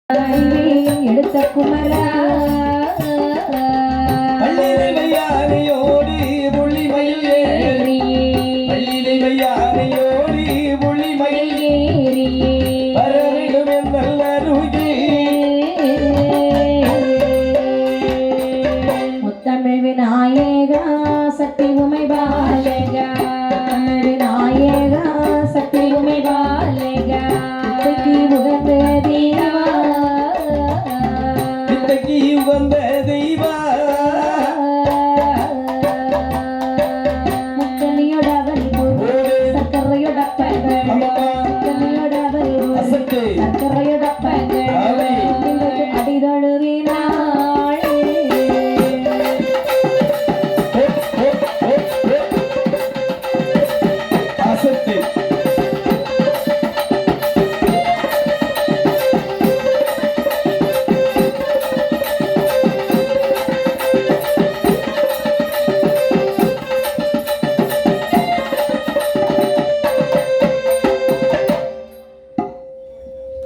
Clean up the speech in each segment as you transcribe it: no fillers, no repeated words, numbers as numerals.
எடுத்த குமரா பள்ளியிலையானையோடு புள்ளிமயில் ஏறி பள்ளியிலையானையோடு புள்ளிமயில் ஏறி வரவிடும் நல்லருகே முத்தமிழ் விநாயகா சக்தி உமை பாலகா விநாயகா சக்தி உமை பாலகா உகந்த தேவா உகந்த தெய்வா முக்கனியோடவள் சக்கரையோட சக்கரையோட அடிதழுவினாள் அசத்து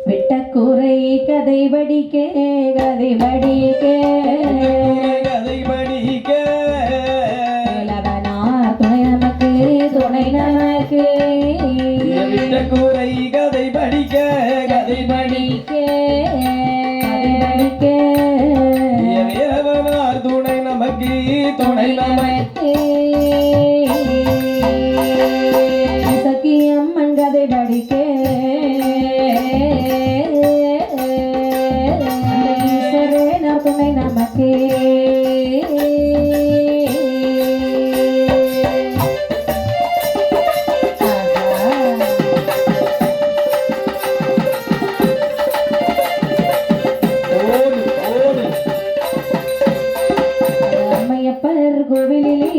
விட்டக்குறை கதை படிக்க இளவனார் துணை நமக்கு விட்டக்கூரை கதை படிக்க வீரவனார் துணை நமக்கு சகி அம்மன் கதை படிக்க துணை நமக்கு அம்மையப்பர் கோவிலிலே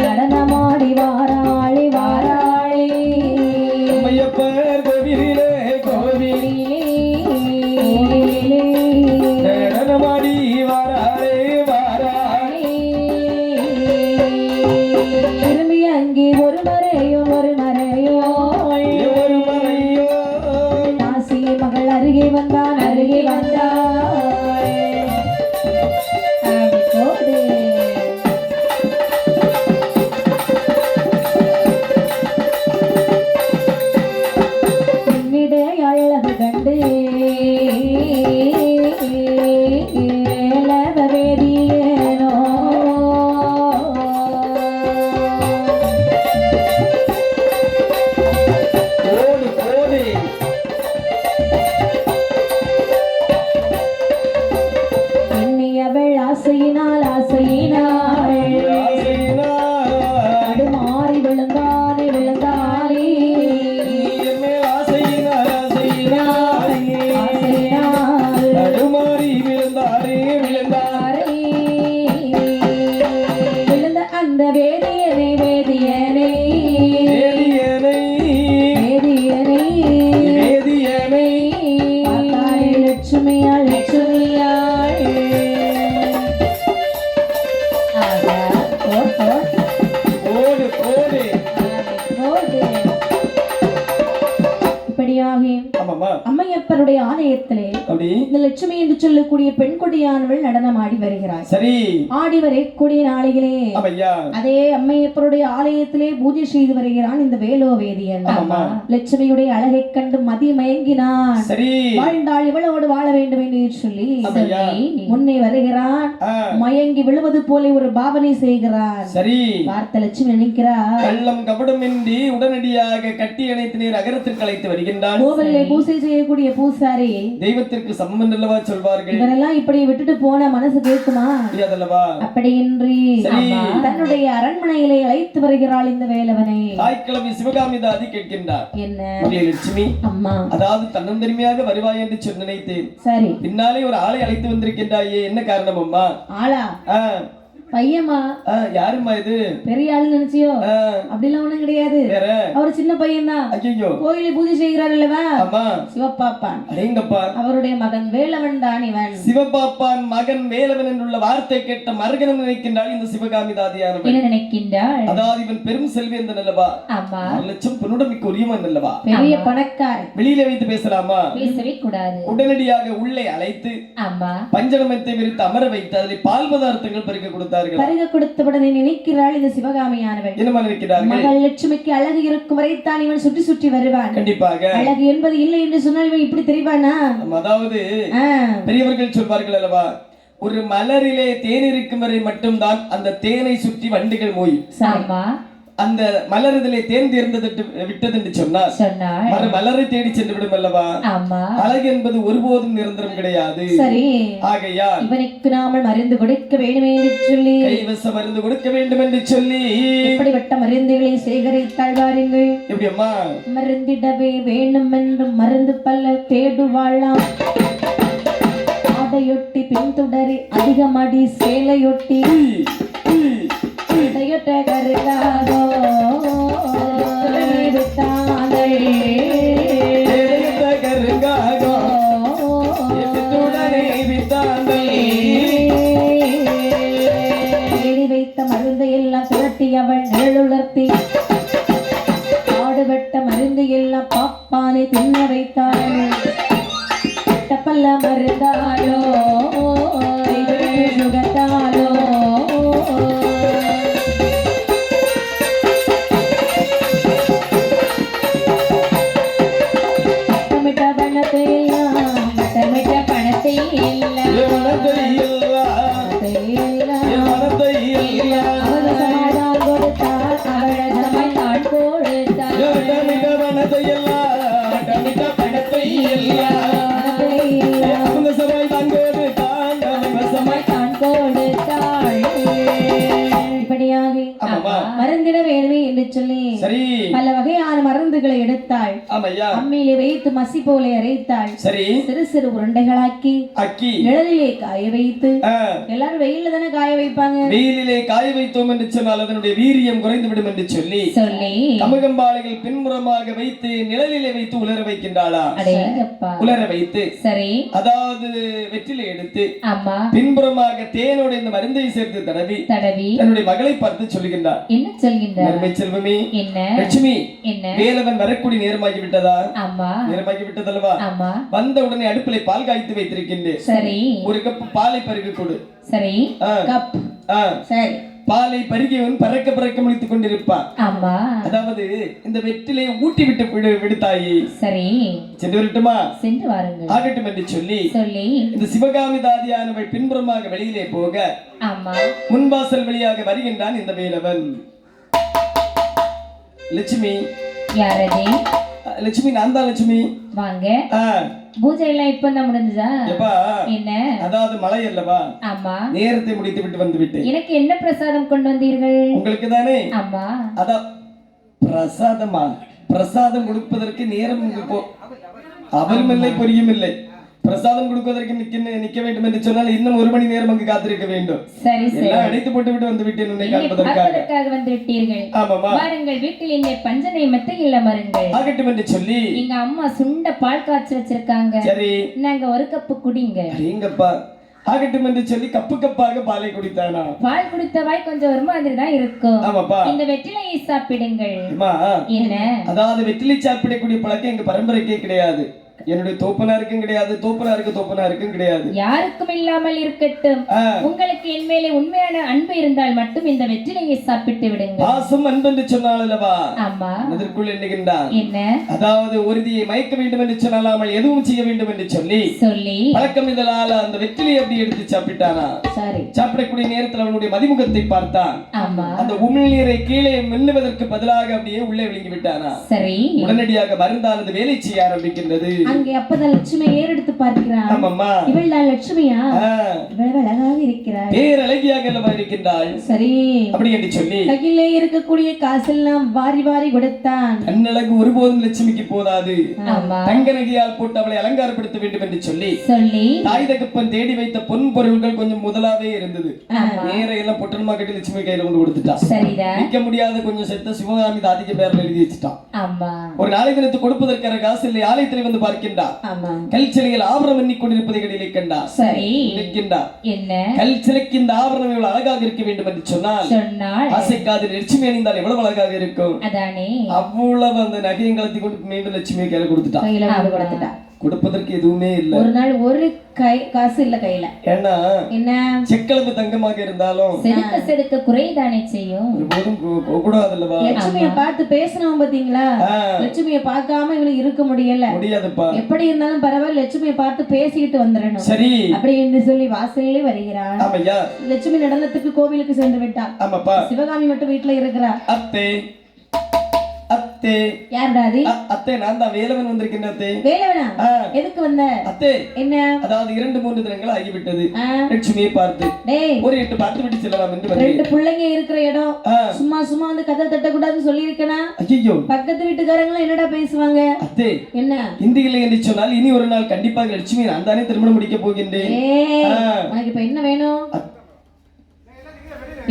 நடனமாடி வாராளி நடனமாடி வாராளே திரும்பி அங்கே ஒரு மறையோ காசி மகள் அருகே வந்தாள் அழகு கண்டு வேதியேனோ எண்ணியவள் ஆசையினாள் அடுமாறி விழுந்தானே விழுந்த அந்த வேதியனை லட்சுமியாள் இப்படியாக அம்மையப்பருடைய ஆலயத்திலே இந்த லட்சுமி என்று சொல்லக்கூடிய பெண் கொடியானவள் நடனம் ஆடி வருகிறார். சரி, ஆடி வரக்கூடிய நாளையிலே அதே அம்மையப்பருடைய ஆலயத்திலே பூஜை செய்து வருகிறான் இந்த வேலோவேதியன். லட்சுமியுடைய அழகை கண்டு மதி மயங்கினான். வாழ்ந்தாள் இவளோடு வாழ வேண்டும் என்று சொல்லி முன்னே வருகிறான். மயங்கி விழுவது போல ஒரு பாவனை செய்கிறான். பார்த்த லட்சுமி நினைக்கிறார், கள்ளம் கபடமின்றி உடனடியாக கட்டி அணைத்து நீர் அகரத்திற்கு அழைத்து வருகின்றான். கோவிலை பூசை செய்யக்கூடிய பூசாரி தெய்வத்திற்கு சமம் அல்லவா சொல்வார்கள். இவரெல்லாம் இப்படி விட்டுட்டு போன மனசு கேட்குமா? அப்படியின்றி தன்னுடைய அரண்மனையிலே அழைத்து வருகிறாள் இந்த வேலவனை. தாய்க்கிழமை சிவகாமி தாதி கேட்கின்றார், என்ன லட்சுமி அம்மா, அதாவது தன்னந்தனிமையாக வருவாய் என்று சொன்ன நினைத்தேன். சரி, பின்னாலே ஒரு ஆளை அழைத்து வந்திருக்கின்றாயே, என்ன காரணம் அம்மா? ஆளா? பையமா யாருமா இது? பெரிய ஆளு நினைச்சியோ? அப்படிலாம் ஒண்ணும் கிடையாது. அவர் சின்ன பையன் தான். கோயிலை பூஜை செய்கிறார் அல்லவா? சிவபாப்பான். அவருடைய மகன் வேலவன் தான் இவன். சிவபாப்பான் மகன் வேலவன் என்றுள்ள வார்த்தை கேட்ட மறுகணம் நினைக்கின்றாள் இந்த சிவகாமி தாதியானவள். என்ன நினைக்கின்றாள்? அதாவது இவன் பெரும் செல்வேந்தன் அல்லவா? 1 லட்சம் பொன்னுடைமைக்கு உரியவன் அல்லவா? பெரிய பணக்காரன். வெளியில வைத்து பேசலாமா? பேசவே கூடாது. உடனடியாக உள்ளே அழைத்து பஞ்சனமத்தை விரித்து அமர வைத்து அதில் பால் பதார்த்தங்கள் பருக கொடுத்தார்கள். பருக கொடுத்தவுடனே நினைக்கிறாள் இந்த சிவகாமியானவள். என்னமா நினைக்கிறார்கள்? மகள் லட்சுமிக்கு அழகு இருக்கும் வரைத்தான் இவன் சுற்றி சுற்றி வருவான். கண்டிப்பாக. அழகு என்பது இல்லை என்று சொன்னால் இவன் இப்படி தெரிவானா? அதாவது பெரியவர்கள் சொல்வார்கள் அல்லவா, ஒரு மலரிலே தேன் இருக்கும் வரை மட்டும்தான் அந்த தேனை சுற்றி வண்டுகள் மோயும். அந்த மலரிலே தேன் தேர்ந்தது விட்டது என்று சொன்னால் மலரை தேடி சென்று விடும் அல்லவா? அழகு என்பது ஒருபோதும் நிரந்தரம் கிடையாது. சரி, ஆகையால் இவனுக்கு நாமல் மருந்து கொடுக்க வேண்டும் என்று சொல்லி கைவச மருந்து கொடுக்க வேண்டும் என்று சொல்லி இப்படிப்பட்ட மருந்துகளை சேகரித்தாள். வாருங்கள். எப்படி அம்மா? மருந்திடவே வேண்டும் என்று மருந்து பல்ல தேடுவாளாம். ஆடையொட்டி பின்தொடரி அதிகமடி சேலையொட்டி கருதாதோ வைத்த மருந்து எல்லாம் திரட்டி அவள் நிழலுலர்த்தி ஆடுபட்ட மருந்து எல்லாம் பாப்பானை தின்ன வைத்தாள். பல்ல மருந்தாலோ சுகத்தாலோ மருந்திட வேணுமே என்று சொல்லி பல வகையான மருந்துகளை எடுத்தாள். அம்மியிலே வைத்து மசி போல அரைத்தாள். சிறு சிறு உருண்டைகளாக்கி நிழலிலே காய வைத்து, எல்லாரும் வெயில தானே காய வைப்பாங்க, வெயிலிலே காய வைத்தோம் என்று சொன்னால் அதனுடைய வீரியம் குறைந்து விடும் என்று சொல்லி கமுகம்பாளைகள் பின்புறமாக வைத்து நிழலிலே வைத்து உலர வைக்கின்றாளா? உலர வைத்து அதாவது வெற்றிலை எடுத்து பின்புறமாக தேனோட இந்த மருந்தை சேர்த்து தடவி தன்னுடைய மகளை பார்த்து சொல்லுகின்றார். என்ன சொல்கின்றார்? செல்வமே, லட்சுமி, வேலவன் வரக்கூடிய நேரமாகி விட்டதா? நேரமாகி விட்டதல்லவா? வந்த உடனே அடுப்பிலை பால் காய்த்து வைத்திருக்கின்றேன். ஒரு கப் பாலை பருகி கொடு. சரி, கப். சரி, பாலை பருகியவன் பறக்க பறக்க முடித்துக் கொண்டிருப்பான். அதாவது இந்த வெற்றிலை ஊட்டி விட்டு விடுத்தாயி. சரி, சென்று வரட்டுமா? சென்று வாருங்கள். ஆகட்டும் என்று சொல்லி இந்த சிவகாமி தாதியானவள் பின்புறமாக வெளியிலே போக முன்வாசல் வழியாக வருகின்றான் இந்த வேலவன். லட்சுமி. யாரடி? லட்சுமி, நான் தான் லட்சுமி. வாங்க. பூஜை எல்லாம் இப்பதான் முடிஞ்சதா? என்ன? அதாவது மழை அல்லவா? நேரத்தை முடித்து விட்டு வந்து விட்டேன். எனக்கு என்ன பிரசாதம் கொண்டு வந்தீர்கள்? உங்களுக்கு தானே. ஆமா. அதான் பிரசாதமா? பிரசாதம் கொடுப்பதற்கு நேரம் அவரும் இல்லை, பொரியும் இல்லை. பிரசாதம் கொடுப்பதற்கு நிக்க வேண்டும் என்று சொன்னால் இன்னும் 1 மணி நேரம் அங்கு காத்திருக்க வேண்டும். சரி சரி, எல்லாம் அடைத்து போட்டு விட்டு வந்து விட்டேன் உன்னை காண்பதற்காக வந்து விட்டீர்கள். ஆமாமா. வாருங்கள், வீட்டில் இந்த பஞ்சனை மெத்தையில் அமருங்கள். ஆகட்டும் என்று சொல்லி எங்க அம்மா சுண்ட பால் காய்ச்சி வச்சிருக்காங்க. சரி, நாங்க 1 கப்பு குடிங்க. எங்கப்பா? ஆகட்டும் என்று சொல்லி கப்பு கப்பாக பாலை குடித்தானா? பால் குடித்தவாய் கொஞ்சம் ஒரு மாதிரி தான் இருக்கும். ஆமாப்பா. இந்த வெற்றிலையை சாப்பிடுங்கள். என்ன? அதாவது வெற்றிலை சாப்பிடக்கூடிய பழக்கம் எங்க பரம்பரைக்கே கிடையாது. என்னுடைய தோப்பனாருக்கும் கிடையாது, தோப்பனாருக்கும் கிடையாது. யாருக்கும் இல்லாமல் இருக்கட்டும். உங்களுக்கு என் மேலே உண்மையான அன்பு இருந்தால் மட்டும் இந்த வெற்றிலையை சாப்பிட்டு விடுங்க. பாசம் அன்பு என்று சொன்னால் அல்லவா? ஆமா. அதற்குள் எண்ணுகின்றான். என்ன? அதாவது ஒருதியை மயக்க வேண்டும் என்று சொன்னாலாமல் எதுவும் செய்ய வேண்டும் என்று சொல்லி பழக்கம் இதனால அந்த வெற்றிலை அப்படி எடுத்து சாப்பிட்டானா? சரி. சாப்பிடக்கூடிய நேரத்தில் அவனுடைய மதிமுகத்தை பார்த்தான். ஆமா. அந்த உமிழ்நீரை கீழே மெல்லுவதற்கு பதிலாக அப்படியே உள்ளே விழுங்கி விட்டானா? சரி. உடனடியாக மருந்தானது வேலை செய்ய ஆரம்பிக்கின்றது. அங்கே அப்பதான் லட்சுமி ஏறெடுத்து பார்க்கிறாள். ஆமாம்மா. இவள் தான் லட்சுமியா? இவ்வளவு அழகாக இருக்கிறாள், பேரழகியாக அல்லவா இருக்கின்றாள். சரி அப்படி என்று சொல்லி கையிலே இருக்கக்கூடிய காசெல்லாம் வாரி வாரி கொடுத்தான். தன்னழகு ஒருபோதும் லட்சுமிக்கு போதாது, தங்க நகையால் போட்டு அவளை அலங்காரப்படுத்த வேண்டும் என்று சொல்லி தாய் தகப்பன் தேடி வைத்த பொன் பொருள்கள் கொஞ்சம் முதலாவே இருந்தது. நேர எல்லாம் பொட்டனமா கட்டி லட்சுமி கையில கொண்டு கொடுத்துட்டான். விற்க முடியாத கொஞ்சம் செத்த சிவகாமி தாதிக்கு பேர்ல எழுதி வச்சுட்டான். ஒரு நாளை தினத்து கொடுப்பதற்கான காசு இல்லை. ஆலயத்தில் வந்து பார்க்கின்றார். கல் சிலையில் ஆபரணம் எண்ணி கொண்டிருப்பதை கடையிலே கண்டார். கல் சிலைக்கு இந்த ஆபரணம் இவ்வளவு அழகாக இருக்க வேண்டும் என்று சொன்னால் ஆசைக்காது லட்சுமி அணிந்தால் எவ்வளவு அழகாக இருக்கும். அவ்வளவு அந்த நகையும் கலத்தி கொண்டு மீண்டும் லட்சுமி கையில கொடுத்துட்டான். கொடுப்பதற்கு எதுவுமே இல்லை. ஒரு நாள் ஒரு காசு இல்ல கையில. ஏன்னா என்ன செக்களவு தங்கமாக இருந்தாலும் செதுக்க செதுக்க குறைதானே செய்யும். ஒருபோதும் கூடாதுல்லவா. லட்சுமியை பார்த்து பேசணும் பாத்தீங்களா? லட்சுமியை பார்க்காம இவளுக்கு இருக்க முடியாதுப்பா. எப்படி இருந்தாலும் பரவாயில்ல, லட்சுமியை பார்த்து பேசிட்டு வந்துடணும். சரி அப்படி என்று சொல்லி வாசலிலே வருகிறாள். ஆமையா. லட்சுமி நடனத்துக்கு கோவிலுக்கு சென்று விட்டாள். ஆமாப்பா. சிவகாமி மட்டும் வீட்டுல இருக்கிறா. அத்தே அத்தே. யாருடா அது? அத்தே நான் தான் வேலவன் வந்திருக்கேன். அத்தே வேலவனா? எதுக்கு வந்த? அத்தே என்ன? அதாவது 2-3 தினங்கள் ஆகிவிட்டது. லட்சுமியை பார்த்து ஒரு 8 பார்த்து விட்டு செல்லலாம் என்று வந்தேன். 2 பிள்ளைங்க இருக்கிற இடம் சும்மா சும்மா வந்து கதை தட்ட கூடாதுன்னு சொல்லி இருக்கேனா? ஐயோ, பக்கத்து வீட்டுக்காரங்க என்னடா பேசுவாங்க? அத்தே என்ன இந்தி இல்லை என்று சொன்னால் இனி ஒரு நாள் கண்டிப்பாக லட்சுமி நான் தானே திருமணம் முடிக்க போகின்றேன். உனக்கு இப்ப என்ன வேணும்?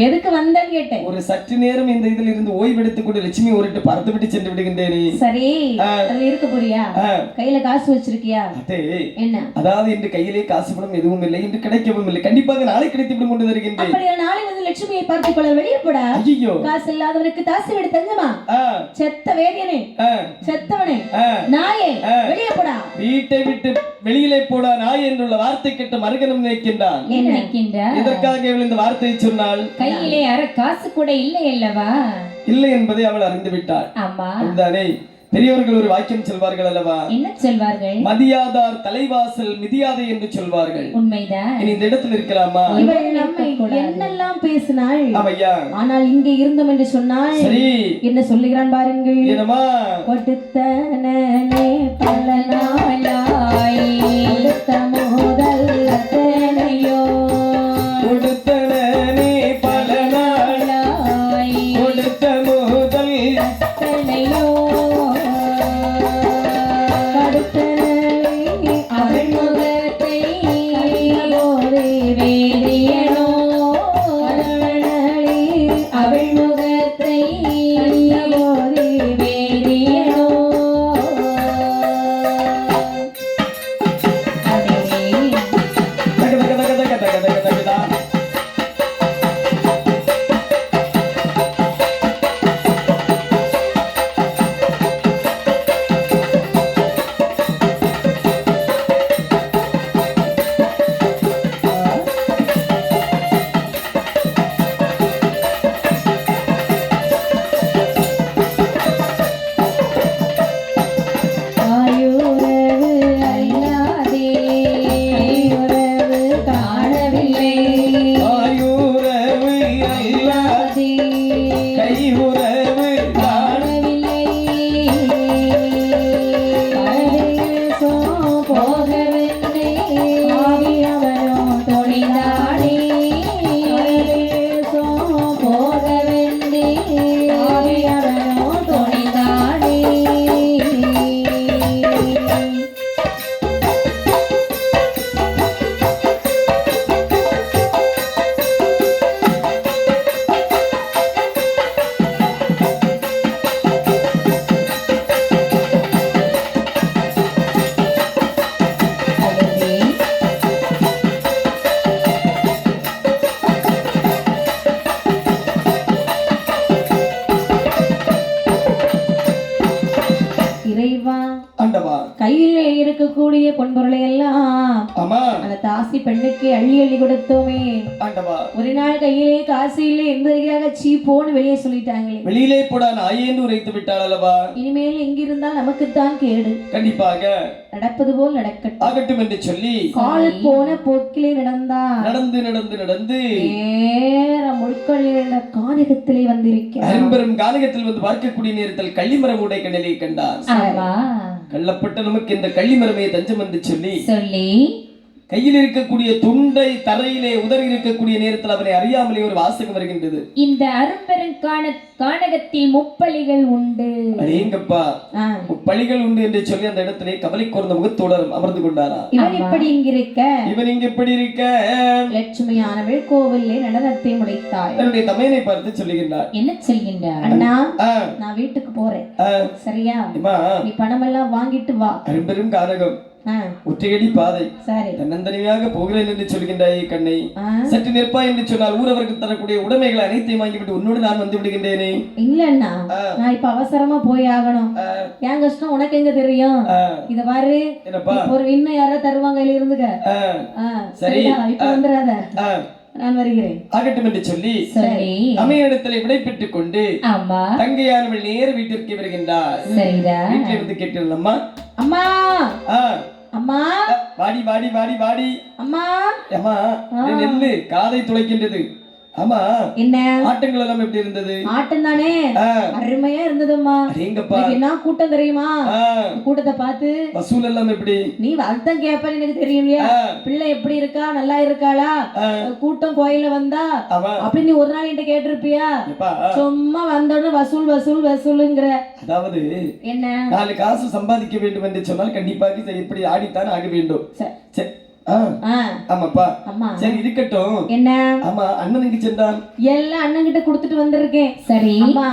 எதுக்கு வந்தேன்னு கேட்டேன். ஒரு சற்று நேரம் இந்த இதில் இருந்து ஓய்வெடுத்துக் கொண்டு லட்சுமி ஒருட்டு பறந்து விட்டு சென்று விடுகின்றேன். சரி, அதுல இருக்க போறியா? கையில காசு வச்சிருக்கியா? என்ன? அதாவது இன்று கையிலே காசு பணம் எதுவும் இல்லை, இன்று கிடைக்கவும் இல்லை. கண்டிப்பாக நாளை கிடைத்து விடும் கொண்டு வருகின்றேன். அப்படியே நாளை வந்து லட்சுமியை பார்த்துக் கொள்ள வெளியே போடா. ஐயோ, காசு இல்லாதவனுக்கு காசு விட தஞ்சமா? செத்த வேதியனே, செத்தவனே, நாயே, வெளியே போடா. வீட்டை விட்டு வெளியிலே போடா நாய் என்றுள்ள வார்த்தை கேட்ட மறுகணம் நினைக்கின்றான். என்ன நினைக்கின்றான்? எதற்காக இவள் இந்த வார்த்தையை சொன்னால் கையிலே அரை காசு கூட இல்லை அல்லவா? இல்லை என்பதை அவள் அறிந்து விட்டாள். ஆமா, அதுதானே பெரியவர்கள் ஒரு வாக்கியம் சொல்வார்கள் அல்லவா? என்ன சொல்வார்கள்? மதியாதார் தலைவாசல் மிதியாதை என்று சொல்வார்கள். உண்மைதான். இனி இந்த இடத்தில் இருக்கலாமா? இவள் நம்மை என்னெல்லாம் பேசினாள். ஆமையா. ஆனால் இங்கே இருந்தோம் என்று சொன்னால் சரி என்ன சொல்லுகிறான் பாருங்கள். என்னமா? கொடுத்தனே பல நாளாய் கொடுத்த முதல் அத்தனையோ கொடுத்தனே பல நாளாய் கொடுத்த முதல் அத்தனையோ கையிலே இருக்கக்கூடிய பொன்பொருளை எல்லாம் அந்த தாசி பெண்ணுக்கு அள்ளி அள்ளி கொடுத்தோமே. ஒரு நாள் கையிலே காசு இல்லை என்பதற்காக சீப்போன்னு வெளியே சொல்லிட்டாங்களே. வெளியிலே போட நாயேந்து உரைத்து விட்டாள் அல்லவா? இனிமேல் எங்கிருந்தால் நமக்குத்தான் கேடு. கண்டிப்பாக நடப்பது போல் நடக்கட்டும் என்று சொல்லி கால் போன போக்கிலே நடந்தார். நடந்து நடந்து நடந்து நேரம் முழுக்கொள்ள கானகத்திலே வந்திருக்கிறார். அரும்பெரும் கானகத்தில் வந்து பார்க்கக்கூடிய நேரத்தில் கள்ளிமரம் உடை கண்ணிலே கண்டார். கள்ளப்பட்ட நமக்கு இந்த கள்ளிமரமே தஞ்சம் என்று சொல்லி கையில் இருக்கக்கூடிய துண்டை தரையிலே உதறி இருக்கக்கூடிய நேரத்தில் அவனை அறியாமலே ஒரு வாசகம் வருகின்றது. இந்த அரும்பெரும் கானகத்தில் முப்பலிகள் உண்டு. அடேங்கப்பா, முப்பலிகள் உண்டு என்று சொல்லி அந்த இடத்திலே கவலை கூர்ந்த முகத்தோடு அமர்ந்து கொண்டாரா. இவன் இப்படி இங்கிருக்க, இவன் இங்க எப்படி இருக்க, லட்சுமியானவள் கோவிலே நடனத்தை முடித்தாள். தன்னுடைய தமையனை பார்த்து சொல்லுகின்றார். என்ன சொல்கின்றார்? அண்ணா, நான் வீட்டுக்கு போறேன், சரியா? நீ பணம் எல்லாம் வாங்கிட்டு வா. அரும்பெரும் கானகம், ஒற்றையடி பாதை, தன்னந்தனியாக போகிறேன் என்று சொல்கின்றாயே கண்ணை, சற்று நிற்பா என்று சொன்னால் ஊரவர்கள் தரக்கூடிய உடைமைகளை அனைத்தையும் வாங்கிவிட்டு உன்னோடு நான் வந்து விடுகின்றேனே. இல்லண்ணா, நான் இப்ப அவசரமா போய் ஆகணும். என் கஷ்டம் உனக்கு எங்க தெரியும்? இத பாரு, ஒரு இன்னும் யாராவது தருவாங்க, இருந்துக்க. சரியா, இப்ப வந்துடாத, நான் வருகிறேன். ஆகட்டும் என்று சொல்லி அம்மையிடத்தில் விடை பெற்றுக் கொண்டு தங்கையானவள் நேர வீட்டிற்கு வருகின்றார். வீட்டில் இருந்து கேட்டிருந்த அம்மா, அம்மா அம்மா, வாடி வாடி வாடி வாடி, அம்மா அம்மா, நெல்லு காதை துளைக்கின்றது. ஆமா, என்ன ஆட்டங்கள் எல்லாம் எப்படி இருந்தது? ஆட்டம் தானே, அருமையா இருந்ததும்மா. என்ன கூட்டம் தெரியுமா? கூட்டத்தை பார்த்து வசூல் எல்லாம் எப்படி? நீ அர்த்தம் கேப்ப, எனக்கு தெரியுமியா? பிள்ளை எப்படி இருக்கா, நல்லா இருக்காளா, கூட்டம் கோயில வந்தா அப்படி நீ ஒரு நாள் என்கிட்ட கேட்டிருப்பியா? சும்மா வந்தோடனே வசூல் வசூல் வசூலுங்கிற. அதாவது என்ன, 4 காசு சம்பாதிக்க வேண்டும் என்று சொன்னால் கண்டிப்பாக இப்படி ஆடித்தான் ஆக வேண்டும். ஆமாப்பா, சரி இருக்கட்டும். என்ன? ஆமா, அண்ணனுக்கு சென்றான். எல்லாம் அண்ணன் கிட்ட கொடுத்துட்டு வந்திருக்கேன். சரி அம்மா,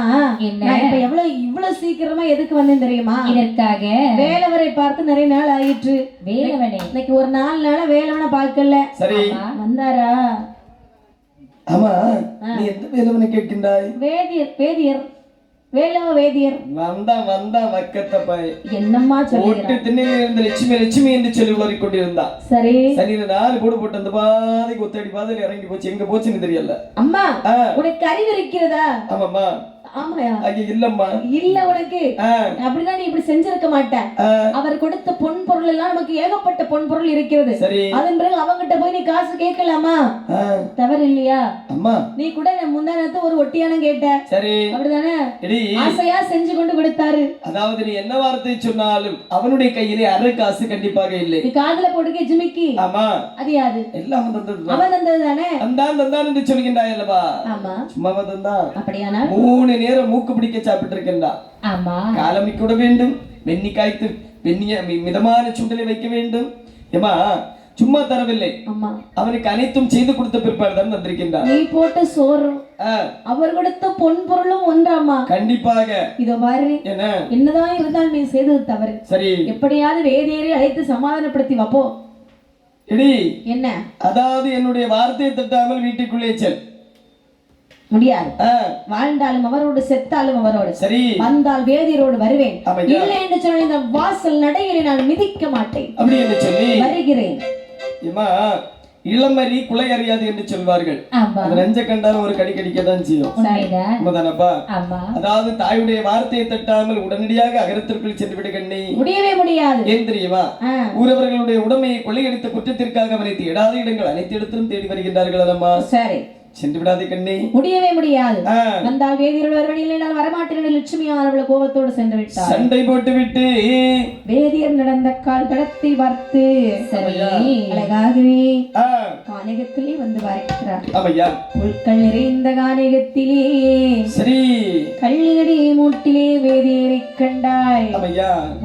என்ன இப்ப இவ்வளவு சீக்கிரமா எதுக்கு வந்தேன் தெரியுமா? இதற்காக வேலவரை பார்த்து நிறைய நாள் ஆயிற்று. வேலவனை இன்னைக்கு ஒரு 4 நாளா வேலவனை பார்க்கல. சரி வந்தாரா? ஆமா, நீ எந்த வேலவனை கேட்கின்றாய்? வேதியர், வேதியர், வேலவ வேதியர். வந்தா வக்கத்த பாய். என்னம்மா சொல்லிட்டு திண்ணையில இருந்த லட்சுமி லட்சுமி என்று சொல்லி உளறிக் கொண்டிருந்தா. சரி சரி, 4 கூடு போட்டு அந்த பாதைக்கு ஒத்தடி பாதையில இறங்கி போச்சு. எங்க போச்சுன்னு தெரியல. அம்மா, உனக்கு அறிவு இருக்கிறதா? ஆமாம்மா. ஆமாயா? இல்லம்மா. இல்ல உனக்கு, அப்படிதான் நீ இப்படி செஞ்சிருக்க மாட்ட. அவர் கொடுத்த பொன் பொருள் எல்லாம் நமக்கு ஏகப்பட்ட பொன் பொருள் இருக்கிறது. அதன் பிறகு அவங்கிட்ட போய் நீ காசு கேட்கலாமா? தவறு இல்லையா? அம்மா, நீ கூட முந்தானத்து ஒரு ஒட்டியானம் கேட்ட. சரி அப்படிதானே, ஆசையா செஞ்சு கொண்டு கொடுத்தாரு. அதாவது நீ என்ன வார்த்தை சொன்னாலும் அவனுடைய கையிலே அரை காசு கண்டிப்பாக இல்லை. நீ காதுல போட்டுக்க ஜிமிக்கி. ஆமா, அது யாரு? எல்லாம் தந்தது. அவன் தந்தது தானே. தந்தான் என்று சொல்கின்றாய் அல்லவா? ஆமா, சும்மா தந்தான். அப்படியானா 3 நேரம் மூக்கு பிடிக்க சாப்பிட்டு இருக்கின்றா. ஆமா, காலமி கூட வேண்டும், வெண்ணி காய்த்து வெண்ணிய மிதமான சுண்டலை வைக்க வேண்டும். ஏமா, சும்மா தரவில்லை, அவனுக்கு அனைத்தும் செய்து கொடுத்த பிற்பாடு தான் வந்திருக்கின்றார். நீ போட்ட சோறு அவர் கொடுத்த பொன் பொருளும் ஒன்றாமா? கண்டிப்பாக. இதோ பாரு, என்னதான் இருந்தாலும் நீ செய்தது தவறு. சரி, எப்படியாவது வேதியரை அழைத்து சமாதானப்படுத்தி வாப்போ. என்ன? அதாவது என்னுடைய வார்த்தையை தட்டாமல் வீட்டுக்குள்ளே செல். முடியாது. வாழ்ந்தாலும் அவரோடு, செத்தாலும் அவரோடு. சரி, வந்தால் வேதியரோடு வருவேன். இல்லை என்று சொன்ன இந்த வாசல் நடையிலே நான் மிதிக்க மாட்டேன். அப்படி என்று சொல்லி வருகிறேன். இளமரி குலை அறியாது என்று சொல்வார்கள். நெஞ்ச கண்டாலும் ஒரு கடி கடிக்கதான் செய்யும். அதாவது தாயுடைய வார்த்தையை தட்டாமல் உடனடியாக அகரத்திற்குள் சென்று விட கண்ணி முடியவே முடியாது. ஏன் தெரியுமா? ஊரவர்களுடைய உடமையை கொள்ளையடித்த குற்றத்திற்காக அவனை தேடாத இடங்கள் அனைத்து இடத்திலும் தேடி வருகின்றார்கள். அதம்மா சரி, சென்று விடாதே கண்ணே. முடியவே முடியாது. வந்தால் வேதியரோடு வருவதில்லை, நான் வரமாட்டேன். லட்சுமி அவளை கோபத்தோடு சென்று விட்டார். சண்டை போட்டு விட்டு வேதியர் நடந்த கால் தடத்தை வார்த்து அழகாகவே கானகத்திலே வந்து வாய்க்கிறார். புல்கள் நிறைந்த கானகத்திலே சரி கள்ளியடி மூட்டிலே வேதியரை கண்டாய்.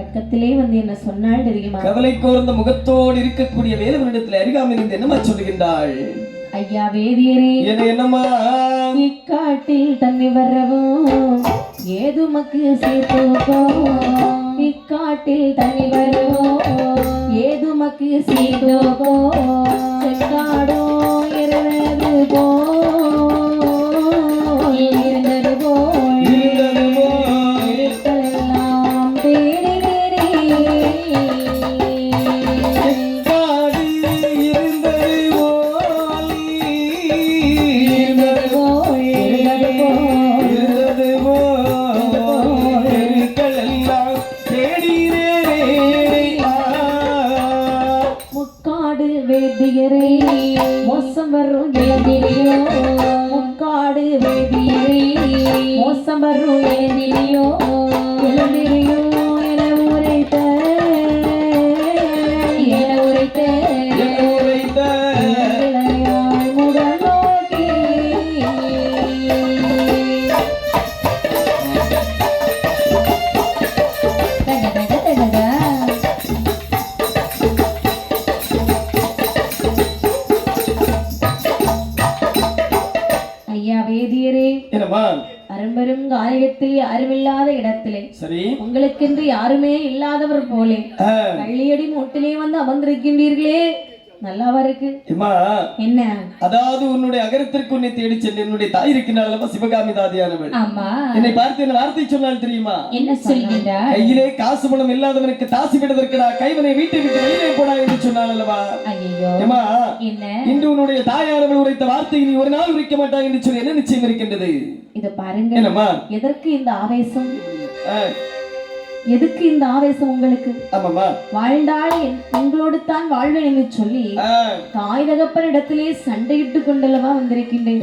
பக்கத்திலே வந்து என்ன சொன்னாள் தெரியுமா? கவலை கோர்ந்த முகத்தோடு இருக்கக்கூடிய வேலவனிடத்தில் அருகாமையில் இருந்து என்னமா சொல்லுகின்றாள்? ஐயா வேதியரே, என்னம்மா? இக்காட்டில் தண்ணி வரவும் ஏதுமக்கு சேர்த்துக்கோ. இக்காட்டில் தண்ணி வரவும் ஏதுமக்கு சேர்த்துக்கோ. செக்காடோ இருந்தது போ, இருந்தது போ, எல்லாம் தேடி வேதியரே, மோசம் வரும் ஏதிலியோ. முக்காடு வேதியரே, மோசம் வரும் ஏதிலியோ. இளந்திரியோ என உரைத்த உலகத்தில் யாருமில்லாத இடத்திலே சரி உங்களுக்கென்று யாருமே இல்லாதவர் போலே கள்ளியடி மூட்டிலே வந்து அமர்ந்திருக்கின்றீர்களே, நல்லாவா இருக்கு? என்ன அதாவது உன்னுடைய அகரத்திற்கு உன்னை தேடி சென்று என்னுடைய தாய் இருக்கின்றாள் சிவகாமி தாதியானவள். என்னை பார்த்து என்ன வார்த்தை சொன்னால் தெரியுமா? என்ன சொல்கின்றார்? கையிலே காசு பணம் இல்லாதவனுக்கு தாசி விடுவதற்கடா, கைவனை வீட்டை விட்டு வெளியே போடா என்று சொன்னாள் அல்லவா? இன்று உன்னுடைய தாயானவள் உரைத்த வார்த்தை நீ ஒரு நாள் உரைக்க மாட்டாய் என்று சொல்லி என்ன நிச்சயம் இருக்கின்றது? இது பாருங்க, எதற்கு இந்த ஆவேசம்? எதுக்கு இந்த ஆவேசம் உங்களுக்கு? வாழ்ந்தால் உங்களோடு தான் வாழ்வேன் என்று சொல்லி தாய் தகப்பன் இடத்திலே சண்டையிட்டு கொண்டல்லவா வந்திருக்கின்றேன்.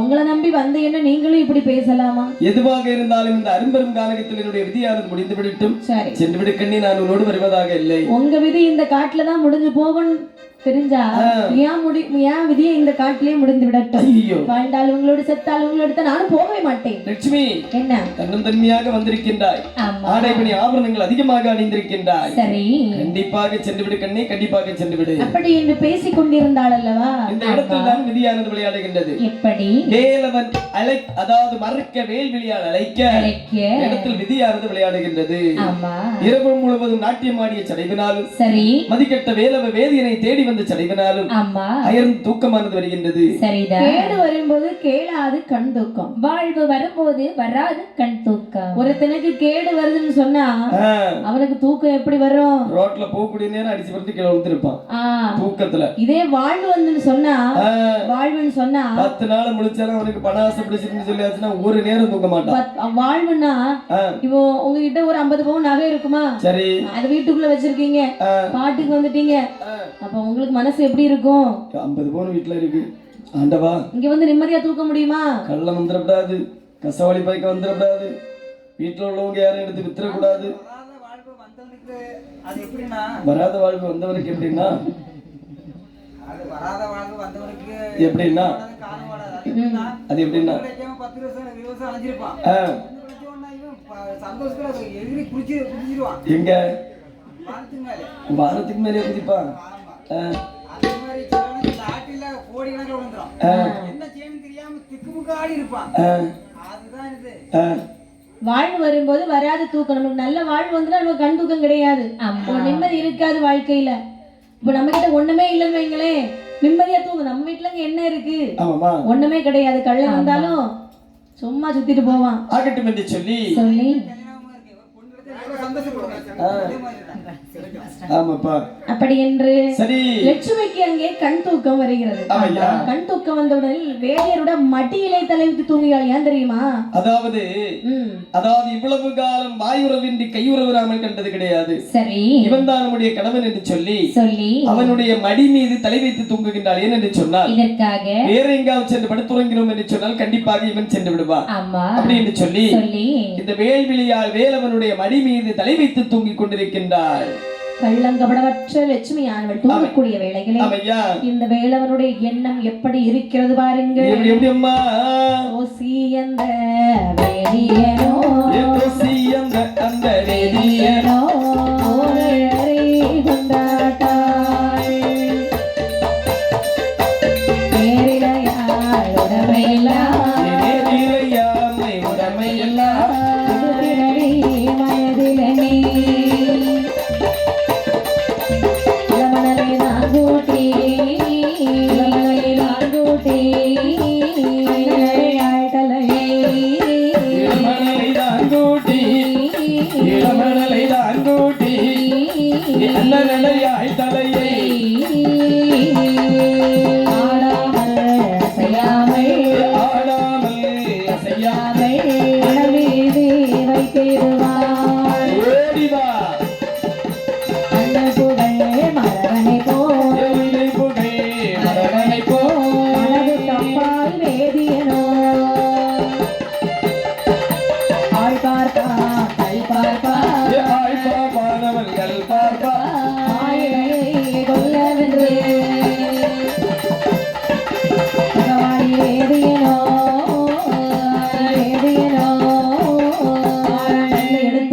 உங்களை நம்பி வந்த என்ன நீங்களும் இப்படி பேசலாமா? எதுவாக இருந்தாலும் இந்த அரும்பெரும் காலகத்தில் என்னுடைய விதியானது முடிந்து விடட்டும். சென்று விடு கண்ணி, நான் உன்னோடு வருவதாக இல்லை. உங்க விதி இந்த காட்டுல தான் முடிஞ்சு போகணும் தெரிஞ்சா ஏன் விதியை இந்த காட்டிலே முடிந்து விடட்டும். வாழ்ந்தால் உங்களோடு, செத்தால் உங்களோட நானும் போகவே மாட்டேன். லட்சுமி, என்ன தன்னும் தன்மையாக வந்திருக்கின்றாய், ஆடைபணி ஆபரணங்கள் அதிகமாக அணிந்திருக்கின்றாய். சரி, கண்டிப்பாக சென்று விடு கண்ணே, கண்டிப்பாக சென்று விடு. அப்படி என்று பேசிக் கொண்டிருந்தாள் அல்லவா? இந்த இடத்தில் தான் விதியானது விளையாடுகின்றது. எப்படி? வேலவன் அதாவது மறக்க வேல்விழியால் அழைக்க இடத்தில் விதியானது விளையாடுகின்றது. இரவு முழுவதும் நாட்டியம் ஆடிய சடைவினாலும் சரி, மதிக்கட்ட வேலவ வேதியனை தேடி வந்த சடைவினாலும் அயர்ந்து தூக்கமானது வருகின்றது. கேடு வரும்போது கேளாது கண் தூக்கம், வாழ்வு வரும்போது வராது கண் தூக்கம். ஒருத்தனுக்கு கேடு வருதுன்னு சொன்னா அவனுக்கு தூக்கம் எப்படி வரும்? ரோட்ல போகக்கூடிய நேரம் அடிச்சு படுத்து கீழே விழுந்திருப்பான் தூக்கத்துல. இதே வாழ்வு வந்துன்னு சொன்னா, வாழ்வுன்னு சொன்னா 10 நாள் முழிச்சாலும் அவனுக்கு பணாசை பிடிச்சிருன்னு சொல்லியாச்சுன்னா ஒரு நேரம் தூங்க மாட்டான். வாழ்வுன்னா இப்போ உங்ககிட்ட ஒரு 50 பவுன் நகை இருக்குமா? சரி, அது வீட்டுக்குள்ள வச்சிருக்கீங்க, பாட்டுக்கு வந்துட்டீங்க, அப்ப உங்களுக்கு மனசு எப்படி இருக்கும்? 50 பவுன் வீட்டுல இருக்கு, ஆண்டவா இங்க வந்து நிம்மதியா தூக்க முடியுமா? கள்ளம் வந்துடக்கூடாது, கசவாளி பைக்க வந்துடக்கூடாது, வீட்டுல உள்ளவங்க யாரும் எடுத்து வித்துறக்கூடாது. வராத வாழ்வு வந்தவருக்கு எப்படின்னா எப்படின்னா அது எப்படின்னா எங்க வாரத்துக்கு மேலே குதிப்பான். வாழ்வு வரும்போது வராது தூக்கம். நமக்கு நல்ல வாழ்வு வந்துட்டா நமக்கு கண் தூக்கம் கிடையாது, நிம்மதி இருக்காது வாழ்க்கையில. இப்ப நம்ம கிட்ட ஒண்ணுமே இல்லைன்னு வைங்களே, நிம்மதியா தூங்க. நம்ம வீட்டுல என்ன இருக்கு? ஒண்ணுமே கிடையாது. கள்ள வந்தாலும் சும்மா சுத்திட்டு போவான். ஆகட்டும் என்று சொல்லி அப்படி என்று லட்சுமிக்கு அங்கே கண் தூக்கம் வருகிறது. கண் தூக்கம் வந்தவுடன் வேலையரோட மடியிலே தலைவிட்டு தூங்குகிறாள். ஏன் தெரியுமா? அதாவது இவ்வளவு காலம் வாயுறவின்றி கையுறவிராமல் கண்டது கிடையாது. சரி, இவன் தான் நம்முடைய கணவன் என்று சொல்லி அவனுடைய மடி மீது தலை வைத்து தூங்குகின்றாள். ஏன் என்று சொன்னால் இதற்காக வேற எங்காவது சென்று படுத்துறோங்கிறோம் என்று சொன்னால் கண்டிப்பாக இவன் சென்று விடுவான். அப்படி என்று சொல்லி இந்த வேல்விழியால் வேலவனுடைய மடி மீது தலை வைத்து தூங்கிக் கொண்டிருக்கின்றாள். கள்ளங்கபடவற்ற லட்சுமி ஆனவள் தூங்கக்கூடிய வேளைகளே இந்த வேலவனுடைய எண்ணம் எப்படி இருக்கிறது பாருங்கள்.